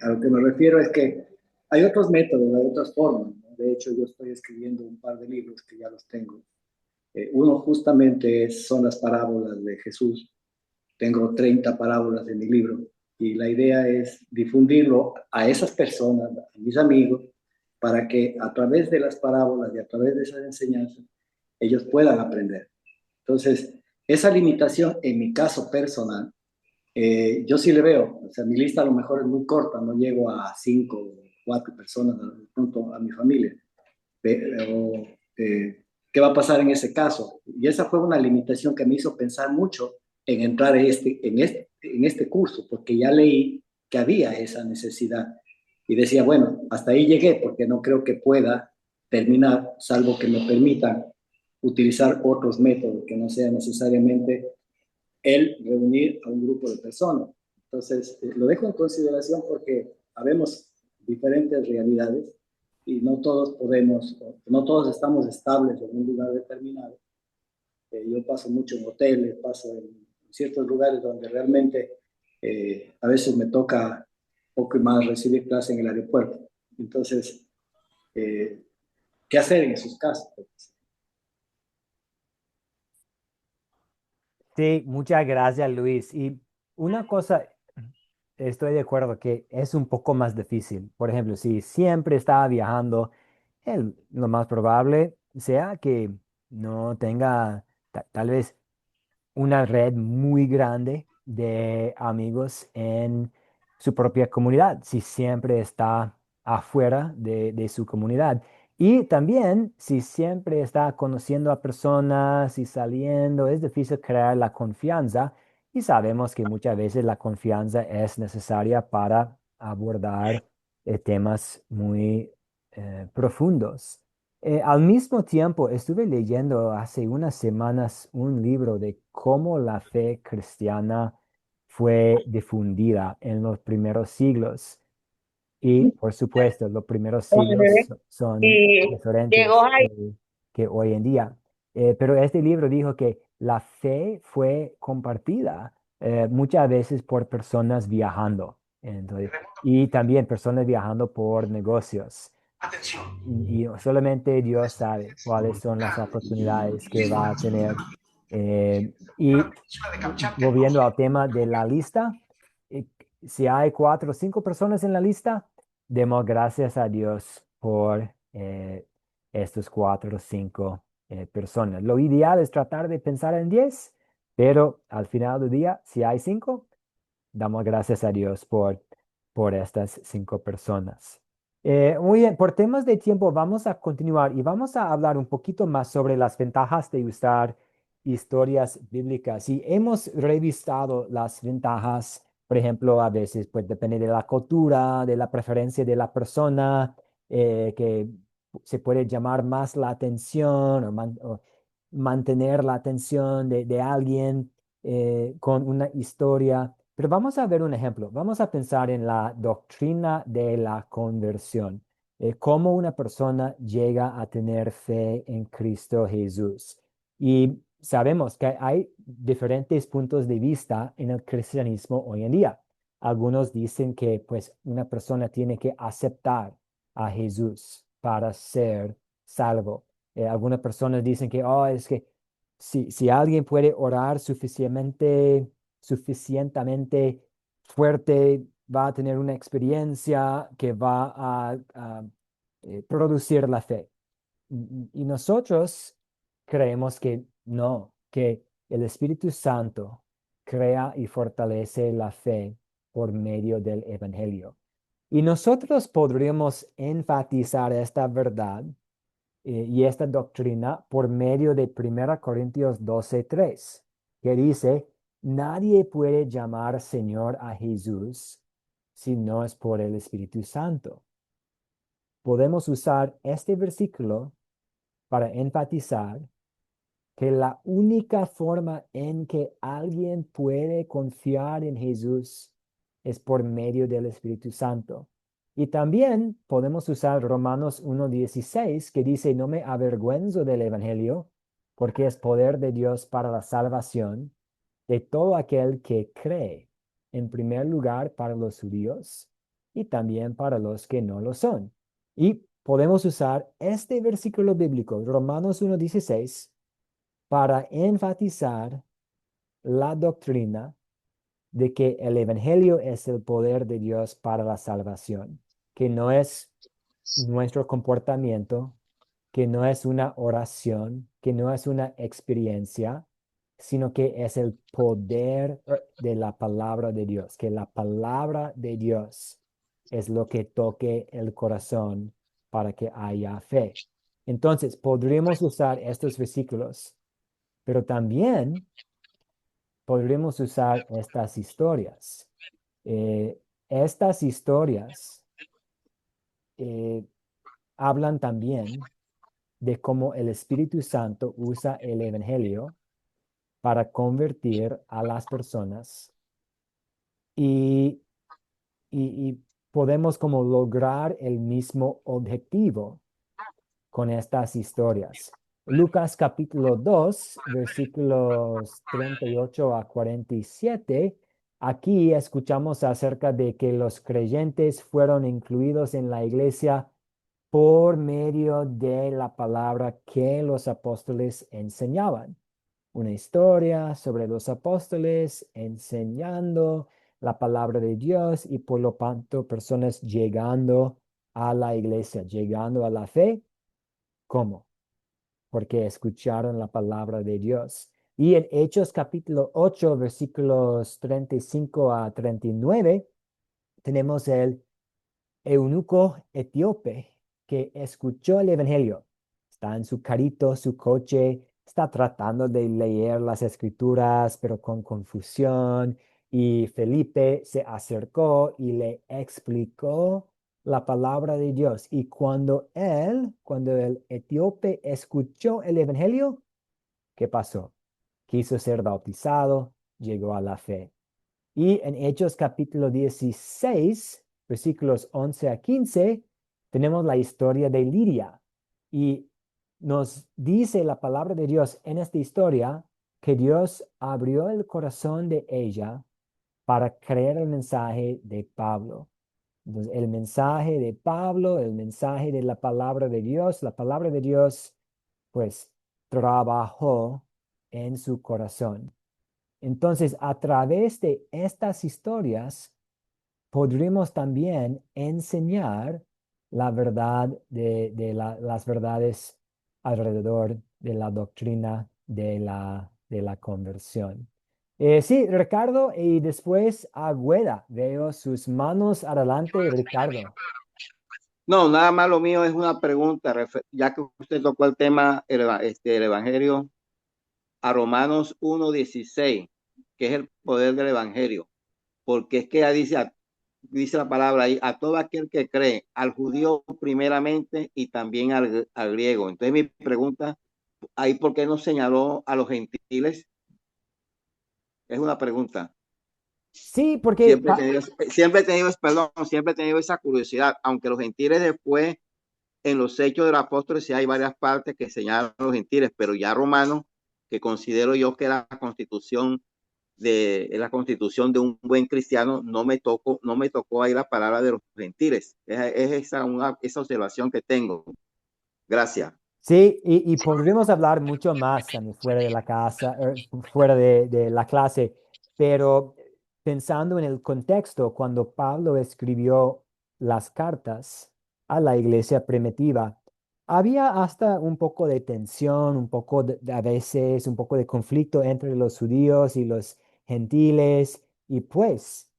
A lo que me refiero es que hay otros métodos, hay otras formas, ¿no? De hecho, yo estoy escribiendo un par de libros que ya los tengo. Uno justamente son las parábolas de Jesús. Tengo 30 parábolas en mi libro y la idea es difundirlo a esas personas, a mis amigos, para que a través de las parábolas y a través de esas enseñanzas ellos puedan aprender. Entonces, esa limitación en mi caso personal, yo sí le veo. O sea, mi lista a lo mejor es muy corta, no llego a 5 o 4 personas de pronto a mi familia. Pero, ¿qué va a pasar en ese caso? Y esa fue una limitación que me hizo pensar mucho en entrar en este curso, porque ya leí que había esa necesidad. Y decía, bueno, hasta ahí llegué, porque no creo que pueda terminar, salvo que me permitan utilizar otros métodos, que no sea necesariamente el reunir a un grupo de personas. Entonces, lo dejo en consideración porque habemos diferentes realidades y no todos podemos, no todos estamos estables en un lugar determinado. Yo paso mucho en hoteles, paso en ciertos lugares donde realmente a veces me toca poco y más recibir clase en el aeropuerto. Entonces, ¿qué hacer en esos casos? Sí, muchas gracias, Luis. Y una cosa, estoy de acuerdo que es un poco más difícil. Por ejemplo, si siempre estaba viajando, lo más probable sea que no tenga tal vez una red muy grande de amigos en su propia comunidad, si siempre está afuera de su comunidad. Y también si siempre está conociendo a personas y saliendo, es difícil crear la confianza y sabemos que muchas veces la confianza es necesaria para abordar temas muy profundos. Al mismo tiempo, estuve leyendo hace unas semanas un libro de cómo la fe cristiana fue difundida en los primeros siglos. Y por supuesto, los primeros siglos son Y llegó diferentes ahí. que hoy en día. Pero este libro dijo que la fe fue compartida muchas veces por personas viajando. Entonces, y también personas viajando por negocios. Y solamente Dios sabe cuáles son las oportunidades que va a tener. Y volviendo al tema de la lista, eh, si hay 4 o 5 personas en la lista, demos gracias a Dios por estos 4 o 5 personas. Lo ideal es tratar de pensar en 10, pero al final del día, si hay 5, damos gracias a Dios por estas 5 personas. Muy bien, por temas de tiempo vamos a continuar y vamos a hablar un poquito más sobre las ventajas de usar historias bíblicas. Y hemos revisado las ventajas, por ejemplo, a veces pues depende de la cultura, de la preferencia de la persona, que se puede llamar más la atención o mantener la atención de alguien con una historia. Pero vamos a ver un ejemplo. Vamos a pensar en la doctrina de la conversión. Cómo una persona llega a tener fe en Cristo Jesús. Y sabemos que hay diferentes puntos de vista en el cristianismo hoy en día. Algunos dicen que pues una persona tiene que aceptar a Jesús para ser salvo. Algunas personas dicen que, oh, es que si alguien puede orar suficientemente fuerte, va a tener una experiencia que va a producir la fe. Y nosotros creemos que no, que el Espíritu Santo crea y fortalece la fe por medio del Evangelio. Y nosotros podríamos enfatizar esta verdad y esta doctrina por medio de 1 Corintios 12:3, que dice, Nadie puede llamar Señor a Jesús si no es por el Espíritu Santo. Podemos usar este versículo para enfatizar que la única forma en que alguien puede confiar en Jesús es por medio del Espíritu Santo. Y también podemos usar Romanos 1:16, que dice, no me avergüenzo del Evangelio, porque es poder de Dios para la salvación de todo aquel que cree, en primer lugar para los judíos y también para los que no lo son. Y podemos usar este versículo bíblico, Romanos 1:16, para enfatizar la doctrina de que el Evangelio es el poder de Dios para la salvación, que no es nuestro comportamiento, que no es una oración, que no es una experiencia, sino que es el poder de la palabra de Dios, que la palabra de Dios es lo que toque el corazón para que haya fe. Entonces, podríamos usar estos versículos, pero también podríamos usar estas historias. Estas historias eh, hablan también de cómo el Espíritu Santo usa el Evangelio para convertir a las personas y, y podemos como lograr el mismo objetivo con estas historias. Lucas capítulo 2, versículos 38 a 47. Aquí escuchamos acerca de que los creyentes fueron incluidos en la iglesia por medio de la palabra que los apóstoles enseñaban. Una historia sobre los apóstoles enseñando la palabra de Dios y por lo tanto personas llegando a la iglesia, llegando a la fe. ¿Cómo? Porque escucharon la palabra de Dios. Y en Hechos capítulo 8, versículos 35 a 39, tenemos el eunuco etíope que escuchó el evangelio. Está en su carrito, su coche, está tratando de leer las escrituras, pero con confusión. Y Felipe se acercó y le explicó la palabra de Dios. Y cuando el etíope escuchó el evangelio, ¿qué pasó? Quiso ser bautizado, llegó a la fe. Y en Hechos capítulo 16, versículos 11 a 15, tenemos la historia de Lidia. Y nos dice la palabra de Dios en esta historia que Dios abrió el corazón de ella para creer el mensaje de Pablo. Entonces, el mensaje de Pablo, el mensaje de la palabra de Dios, pues trabajó en su corazón. Entonces, a través de estas historias, podremos también enseñar la verdad las verdades alrededor de la doctrina de la conversión. Sí, Ricardo, y después Agüeda. Veo sus manos adelante, Ricardo. No, nada más lo mío es una pregunta, ya que usted tocó el tema, el Evangelio, a Romanos 1:16, que es el poder del Evangelio, porque es que ya dice la palabra ahí, a todo aquel que cree, al judío primeramente y también al griego. Entonces mi pregunta, ahí por qué no señaló a los gentiles, es una pregunta. Sí, porque Siempre he tenido esa curiosidad, aunque los gentiles después, en los hechos de los apóstoles, sí hay varias partes que señalan a los gentiles, pero ya Romanos, que considero yo que la constitución de un buen cristiano, no me tocó ahí la palabra de los gentiles. Es esa observación que tengo. Gracias. sí, y podríamos hablar mucho más también fuera de la casa, fuera de la clase, pero pensando en el contexto, cuando Pablo escribió las cartas a la iglesia primitiva, había hasta un poco de tensión, un poco a veces un poco de conflicto entre los judíos y los gentiles, y pues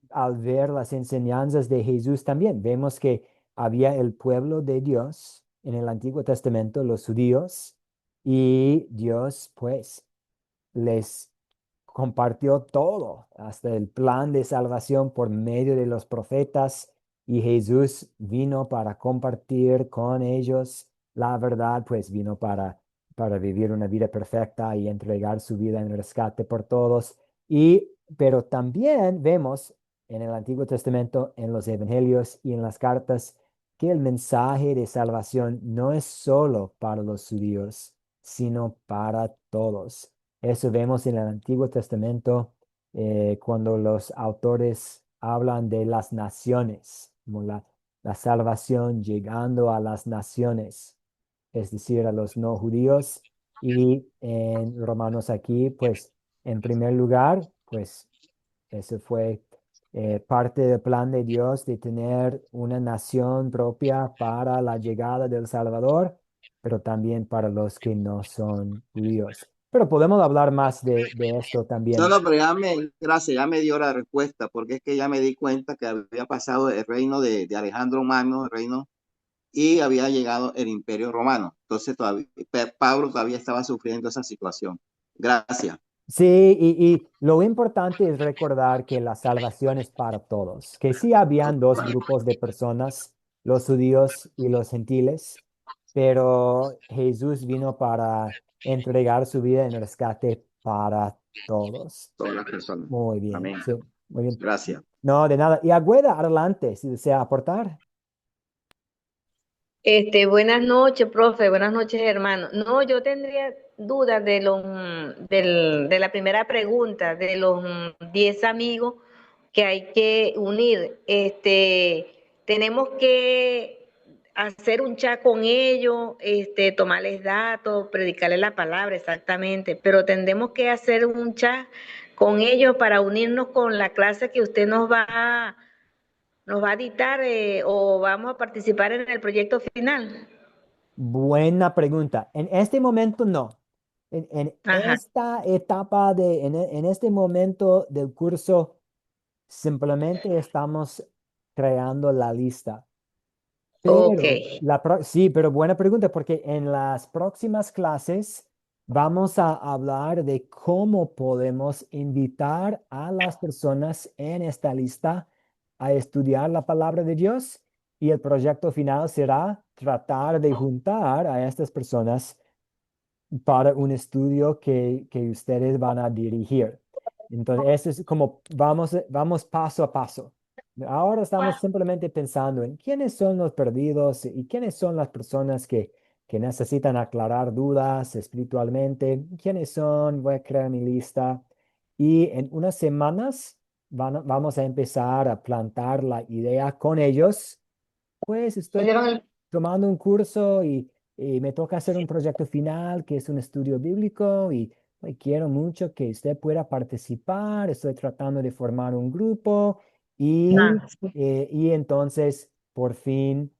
al ver las enseñanzas de Jesús también, vemos que había el pueblo de Dios en el Antiguo Testamento, los judíos, y Dios pues les compartió todo, hasta el plan de salvación por medio de los profetas, y Jesús vino para compartir con ellos la verdad, pues vino para vivir una vida perfecta y entregar su vida en rescate por todos. Pero también vemos en el Antiguo Testamento, en los evangelios y en las cartas, que el mensaje de salvación no es solo para los judíos, sino para todos. Eso vemos en el Antiguo Testamento, cuando los autores hablan de las naciones, como la salvación llegando a las naciones, es decir, a los no judíos. Y en Romanos aquí, pues, en primer lugar, pues, eso fue parte del plan de Dios de tener una nación propia para la llegada del Salvador, pero también para los que no son judíos. Pero podemos hablar más de esto No, también. no, pero gracias, ya me dio la respuesta, porque es que ya me di cuenta que había pasado el reino de Alejandro Magno, el reino, y había llegado el Imperio Romano. Entonces, todavía, Pablo todavía estaba sufriendo esa situación. Gracias. Sí, y lo importante es recordar que la salvación es para todos, que sí habían dos grupos de personas, los judíos y los gentiles, pero Jesús vino para entregar su vida en rescate para todos. Todas las personas. Muy bien, Amén. sí, muy bien. Gracias. No, de nada. Y Agüeda, adelante, si desea aportar. Buenas noches, profe, buenas noches, hermano. No, yo tendría dudas de la primera pregunta, de los 10 amigos que hay que unir. Tenemos que hacer un chat con ellos, tomarles datos, predicarles la palabra exactamente, pero tendremos que hacer un chat con ellos para unirnos con la clase que usted nos va a dictar, o vamos a participar en el proyecto final. Buena pregunta. En este momento no. En Ajá, esta etapa en este momento del curso, simplemente estamos creando la lista. ok. Pero sí, pero buena pregunta, porque en las próximas clases vamos a hablar de cómo podemos invitar a las personas en esta lista a estudiar la palabra de Dios, y el proyecto final será tratar de juntar a estas personas para un estudio que ustedes van a dirigir. Entonces, eso es como vamos paso a paso. Ahora estamos simplemente pensando en quiénes son los perdidos y quiénes son las personas que necesitan aclarar dudas espiritualmente, quiénes son, voy a crear mi lista, y en unas semanas vamos a empezar a plantar la idea con ellos. Pues estoy tomando un curso y me toca hacer un proyecto final que es un estudio bíblico, y quiero mucho que usted pueda participar. Estoy tratando de formar un grupo y, Ah, y entonces por fin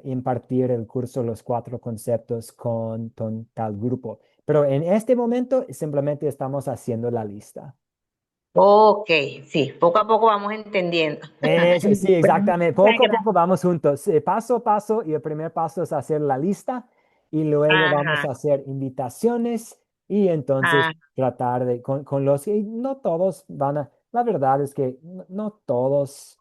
impartir el curso Los Cuatro Conceptos con tal grupo. Pero en este momento simplemente estamos haciendo la lista. ok, sí, poco a poco vamos entendiendo. Eso, sí, Bueno, exactamente. muchas Poco a gracias. poco vamos juntos, paso a paso, y el primer paso es hacer la lista, y luego vamos Ajá, a hacer invitaciones, y entonces ajá. tratar con los que no todos la verdad es que no todos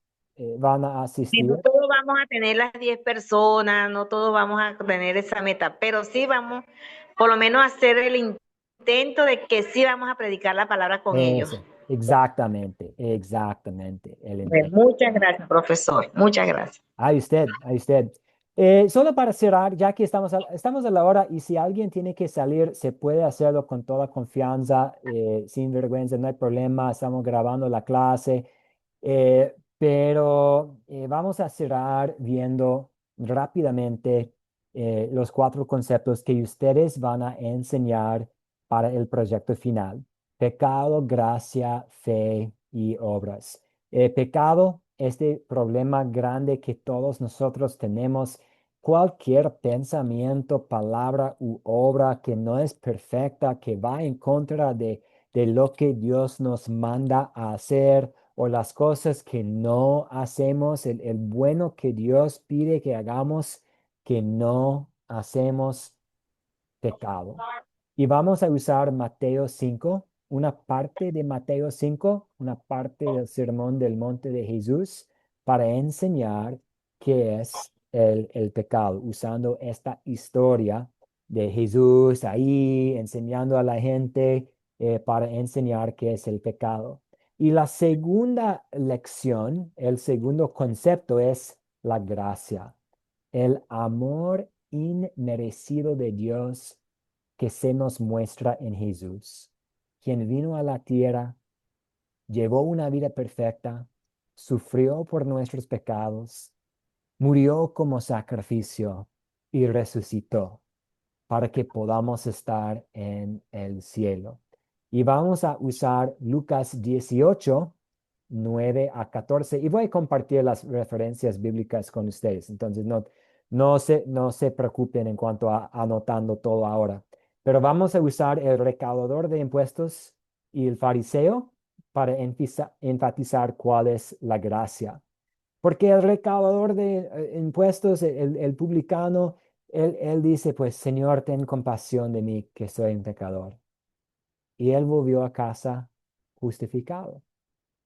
van a Y asistir. no todos vamos a tener las 10 personas, no todos vamos a tener esa meta, pero sí vamos por lo menos a hacer el intento de que sí vamos a predicar la palabra con ellos. Eso, exactamente, exactamente, el Bueno, intento. muchas gracias, profesor. Muchas gracias. Ahí usted, ahí usted. Solo para cerrar, ya que estamos a la hora, y si alguien tiene que salir, se puede hacerlo con toda confianza, sin vergüenza, no hay problema. Estamos grabando la clase, pero vamos a cerrar viendo rápidamente los cuatro conceptos que ustedes van a enseñar para el proyecto final: pecado, gracia, fe y obras. Pecado, este problema grande que todos nosotros tenemos, cualquier pensamiento, palabra u obra que no es perfecta, que va en contra de lo que Dios nos manda a hacer, o las cosas que no hacemos, el bueno que Dios pide que hagamos, que no hacemos, pecado. Y vamos a usar Mateo 5, una parte de Mateo 5, una parte del Sermón del Monte de Jesús para enseñar qué es el pecado, usando esta historia de Jesús ahí enseñando a la gente para enseñar qué es el pecado. Y la segunda lección, el segundo concepto es la gracia, el amor inmerecido de Dios que se nos muestra en Jesús, quien vino a la tierra, llevó una vida perfecta, sufrió por nuestros pecados, murió como sacrificio y resucitó para que podamos estar en el cielo. Y vamos a usar Lucas 18, 9 a 14, y voy a compartir las referencias bíblicas con ustedes. Entonces, no se preocupen en cuanto a anotando todo ahora. Pero vamos a usar el recaudador de impuestos y el fariseo para enfatizar cuál es la gracia. Porque el recaudador de impuestos, el publicano, él dice, pues, Señor, ten compasión de mí, que soy un pecador. Y él volvió a casa justificado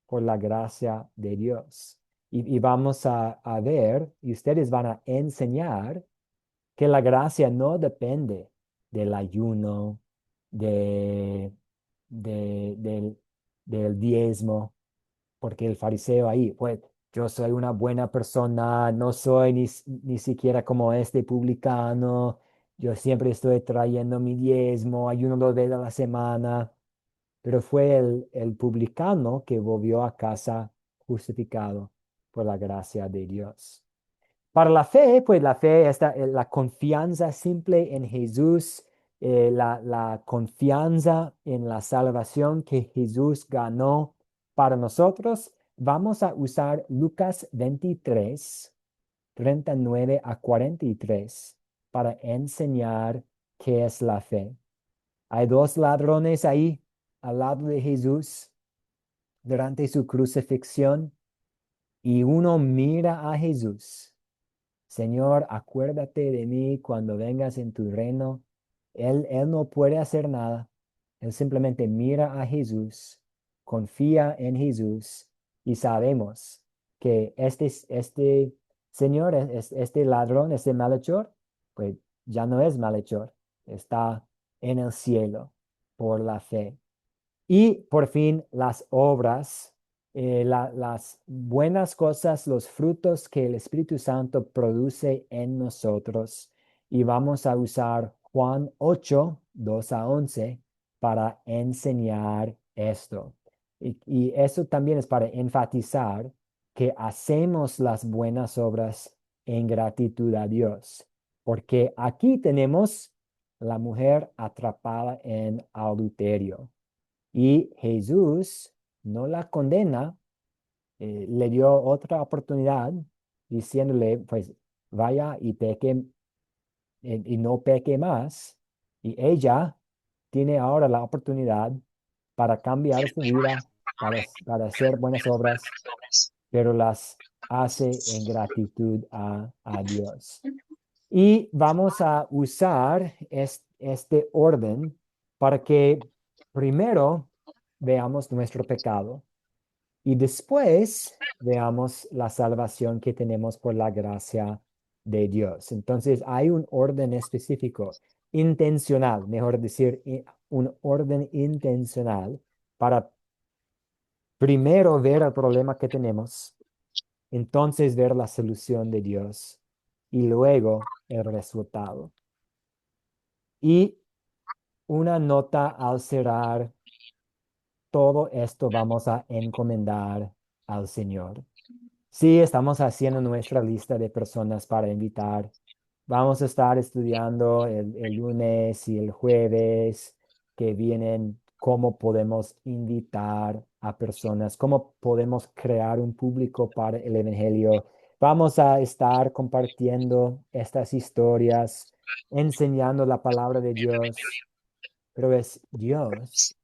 por la gracia de Dios. Y vamos a ver, y ustedes van a enseñar que la gracia no depende del ayuno, de, del, del diezmo, porque el fariseo ahí, pues, yo soy una buena persona, no soy ni siquiera como este publicano, yo siempre estoy trayendo mi diezmo, ayuno 2 veces a la semana, pero fue el publicano que volvió a casa justificado por la gracia de Dios. Para la fe, pues la fe es la confianza simple en Jesús, la confianza en la salvación que Jesús ganó para nosotros. Vamos a usar Lucas 23, 39 a 43 para enseñar qué es la fe. Hay 2 ladrones ahí al lado de Jesús durante su crucifixión y uno mira a Jesús. Señor, acuérdate de mí cuando vengas en tu reino. Él no puede hacer nada. Él simplemente mira a Jesús, confía en Jesús y sabemos que este señor, este ladrón, este malhechor, pues ya no es malhechor, está en el cielo por la fe. Y por fin las obras, las buenas cosas, los frutos que el Espíritu Santo produce en nosotros. Y vamos a usar Juan 8, 2 a 11 para enseñar esto. Y eso también es para enfatizar que hacemos las buenas obras en gratitud a Dios. Porque aquí tenemos la mujer atrapada en adulterio. Y Jesús no la condena, le dio otra oportunidad diciéndole, pues vaya y peque y no peque más. Y ella tiene ahora la oportunidad para cambiar su vida, para hacer buenas obras, pero las hace en gratitud a Dios. Y vamos a usar este orden para que primero veamos nuestro pecado y después veamos la salvación que tenemos por la gracia de Dios. Entonces hay un orden específico, intencional, mejor decir, un orden intencional para primero ver el problema que tenemos, entonces ver la solución de Dios y luego el resultado. Y una nota al cerrar, todo esto vamos a encomendar al Señor. Sí, estamos haciendo nuestra lista de personas para invitar. Vamos a estar estudiando el lunes y el jueves que vienen cómo podemos invitar a personas, cómo podemos crear un público para el Evangelio. Vamos a estar compartiendo estas historias, enseñando la palabra de Dios, pero es Dios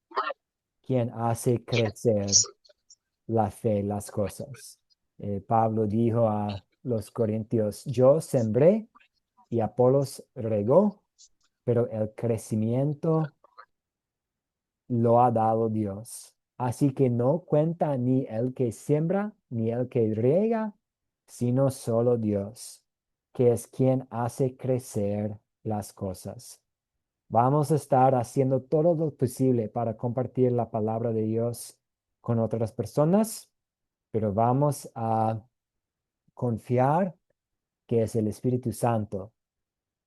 quien hace crecer la fe, las cosas. Pablo dijo a los corintios, yo sembré y Apolos regó, pero el crecimiento lo ha dado Dios. Así que no cuenta ni el que siembra, ni el que riega, sino solo Dios, que es quien hace crecer las cosas. Vamos a estar haciendo todo lo posible para compartir la palabra de Dios con otras personas, pero vamos a confiar que es el Espíritu Santo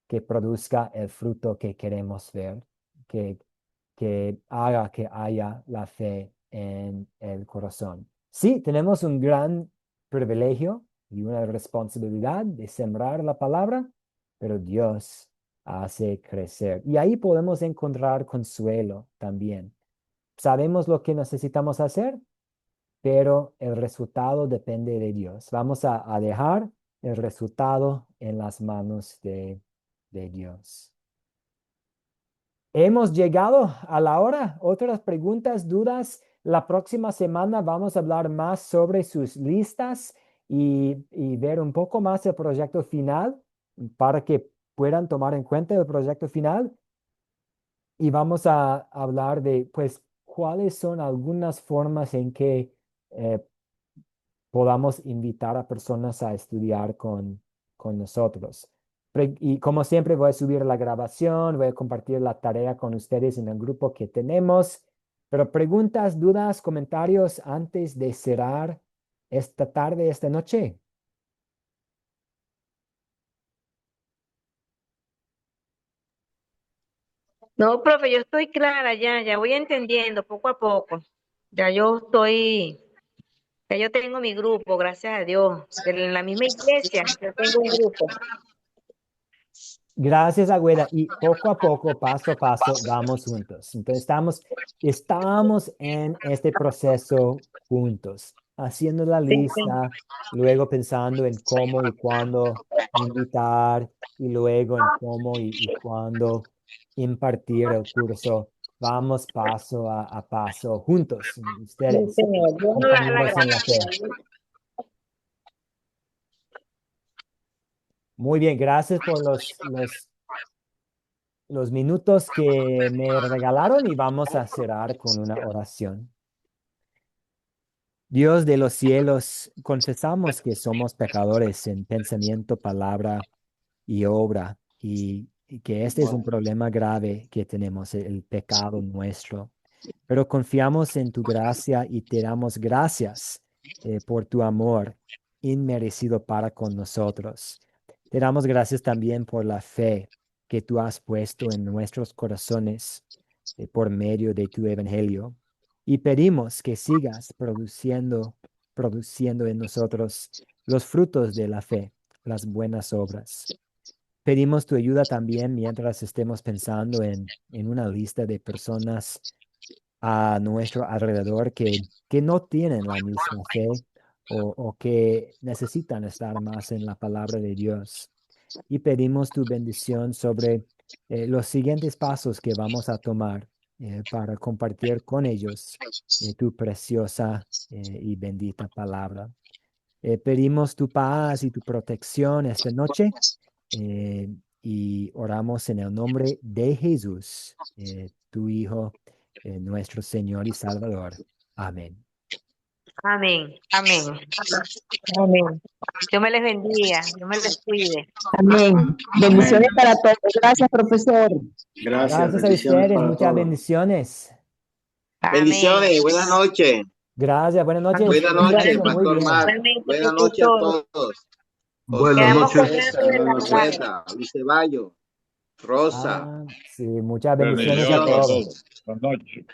que produzca el fruto que queremos ver, que, que haga que haya la fe en el corazón. Sí, tenemos un gran privilegio y una responsabilidad de sembrar la palabra, pero Dios hace crecer. Y ahí podemos encontrar consuelo también. Sabemos lo que necesitamos hacer, pero el resultado depende de Dios. Vamos a dejar el resultado en las manos de Dios. Hemos llegado a la hora. Otras preguntas, dudas. La próxima semana vamos a hablar más sobre sus listas y ver un poco más el proyecto final para que puedan tomar en cuenta el proyecto final. Y vamos a hablar de, pues, cuáles son algunas formas en que podamos invitar a personas a estudiar con nosotros. Y como siempre voy a subir la grabación, voy a compartir la tarea con ustedes en el grupo que tenemos. Pero preguntas, dudas, comentarios antes de cerrar esta tarde, esta noche. No, profe, yo estoy clara ya voy entendiendo poco a poco. Ya yo estoy, ya yo tengo mi grupo, gracias a Dios. En la misma iglesia, yo tengo un grupo. Gracias, Agüeda. Y poco a poco, paso a paso, vamos juntos. Entonces, estamos en este proceso juntos, haciendo la Sí, sí. lista, luego pensando en cómo y cuándo invitar, y luego en cómo y cuándo impartir el curso. Vamos paso a paso juntos, Sí, ustedes, señor. Dios nos la compañeros en la fe. gracia. Muy bien, gracias por los minutos que me regalaron y vamos a cerrar con una oración. Dios de los cielos, confesamos que somos pecadores en pensamiento, palabra y obra y que este es un problema grave que tenemos, el pecado nuestro. Pero confiamos en tu gracia y te damos gracias por tu amor inmerecido para con nosotros. Te damos gracias también por la fe que tú has puesto en nuestros corazones por medio de tu evangelio. Y pedimos que sigas produciendo en nosotros los frutos de la fe, las buenas obras. Pedimos tu ayuda también mientras estemos pensando en una lista de personas a nuestro alrededor que no tienen la misma fe o que necesitan estar más en la palabra de Dios. Y pedimos tu bendición sobre los siguientes pasos que vamos a tomar para compartir con ellos tu preciosa y bendita palabra. Pedimos tu paz y tu protección esta noche eh, y oramos en el nombre de Jesús, tu Hijo, nuestro Señor y Salvador. Amén. Amén, amén, amén. Dios me les bendiga, Dios me les cuide. Amén. Bendiciones Amén. para todos. Gracias, profesor. Gracias, Gracias a bendiciones ustedes, para muchas todos. bendiciones. Amén. Bendiciones, buenas noches. Gracias, buenas noches. Buenas Un noches, beso, muy Pastor bien. Mark. Igualmente, Buenas noches a profesor. todos. Buenas Quedamos noches. con ganas de Buenas la noches. palabra. Luis Ceballos, Rosa. Sí, muchas bendiciones a Bendiciones a todos. todos. Buenas noches.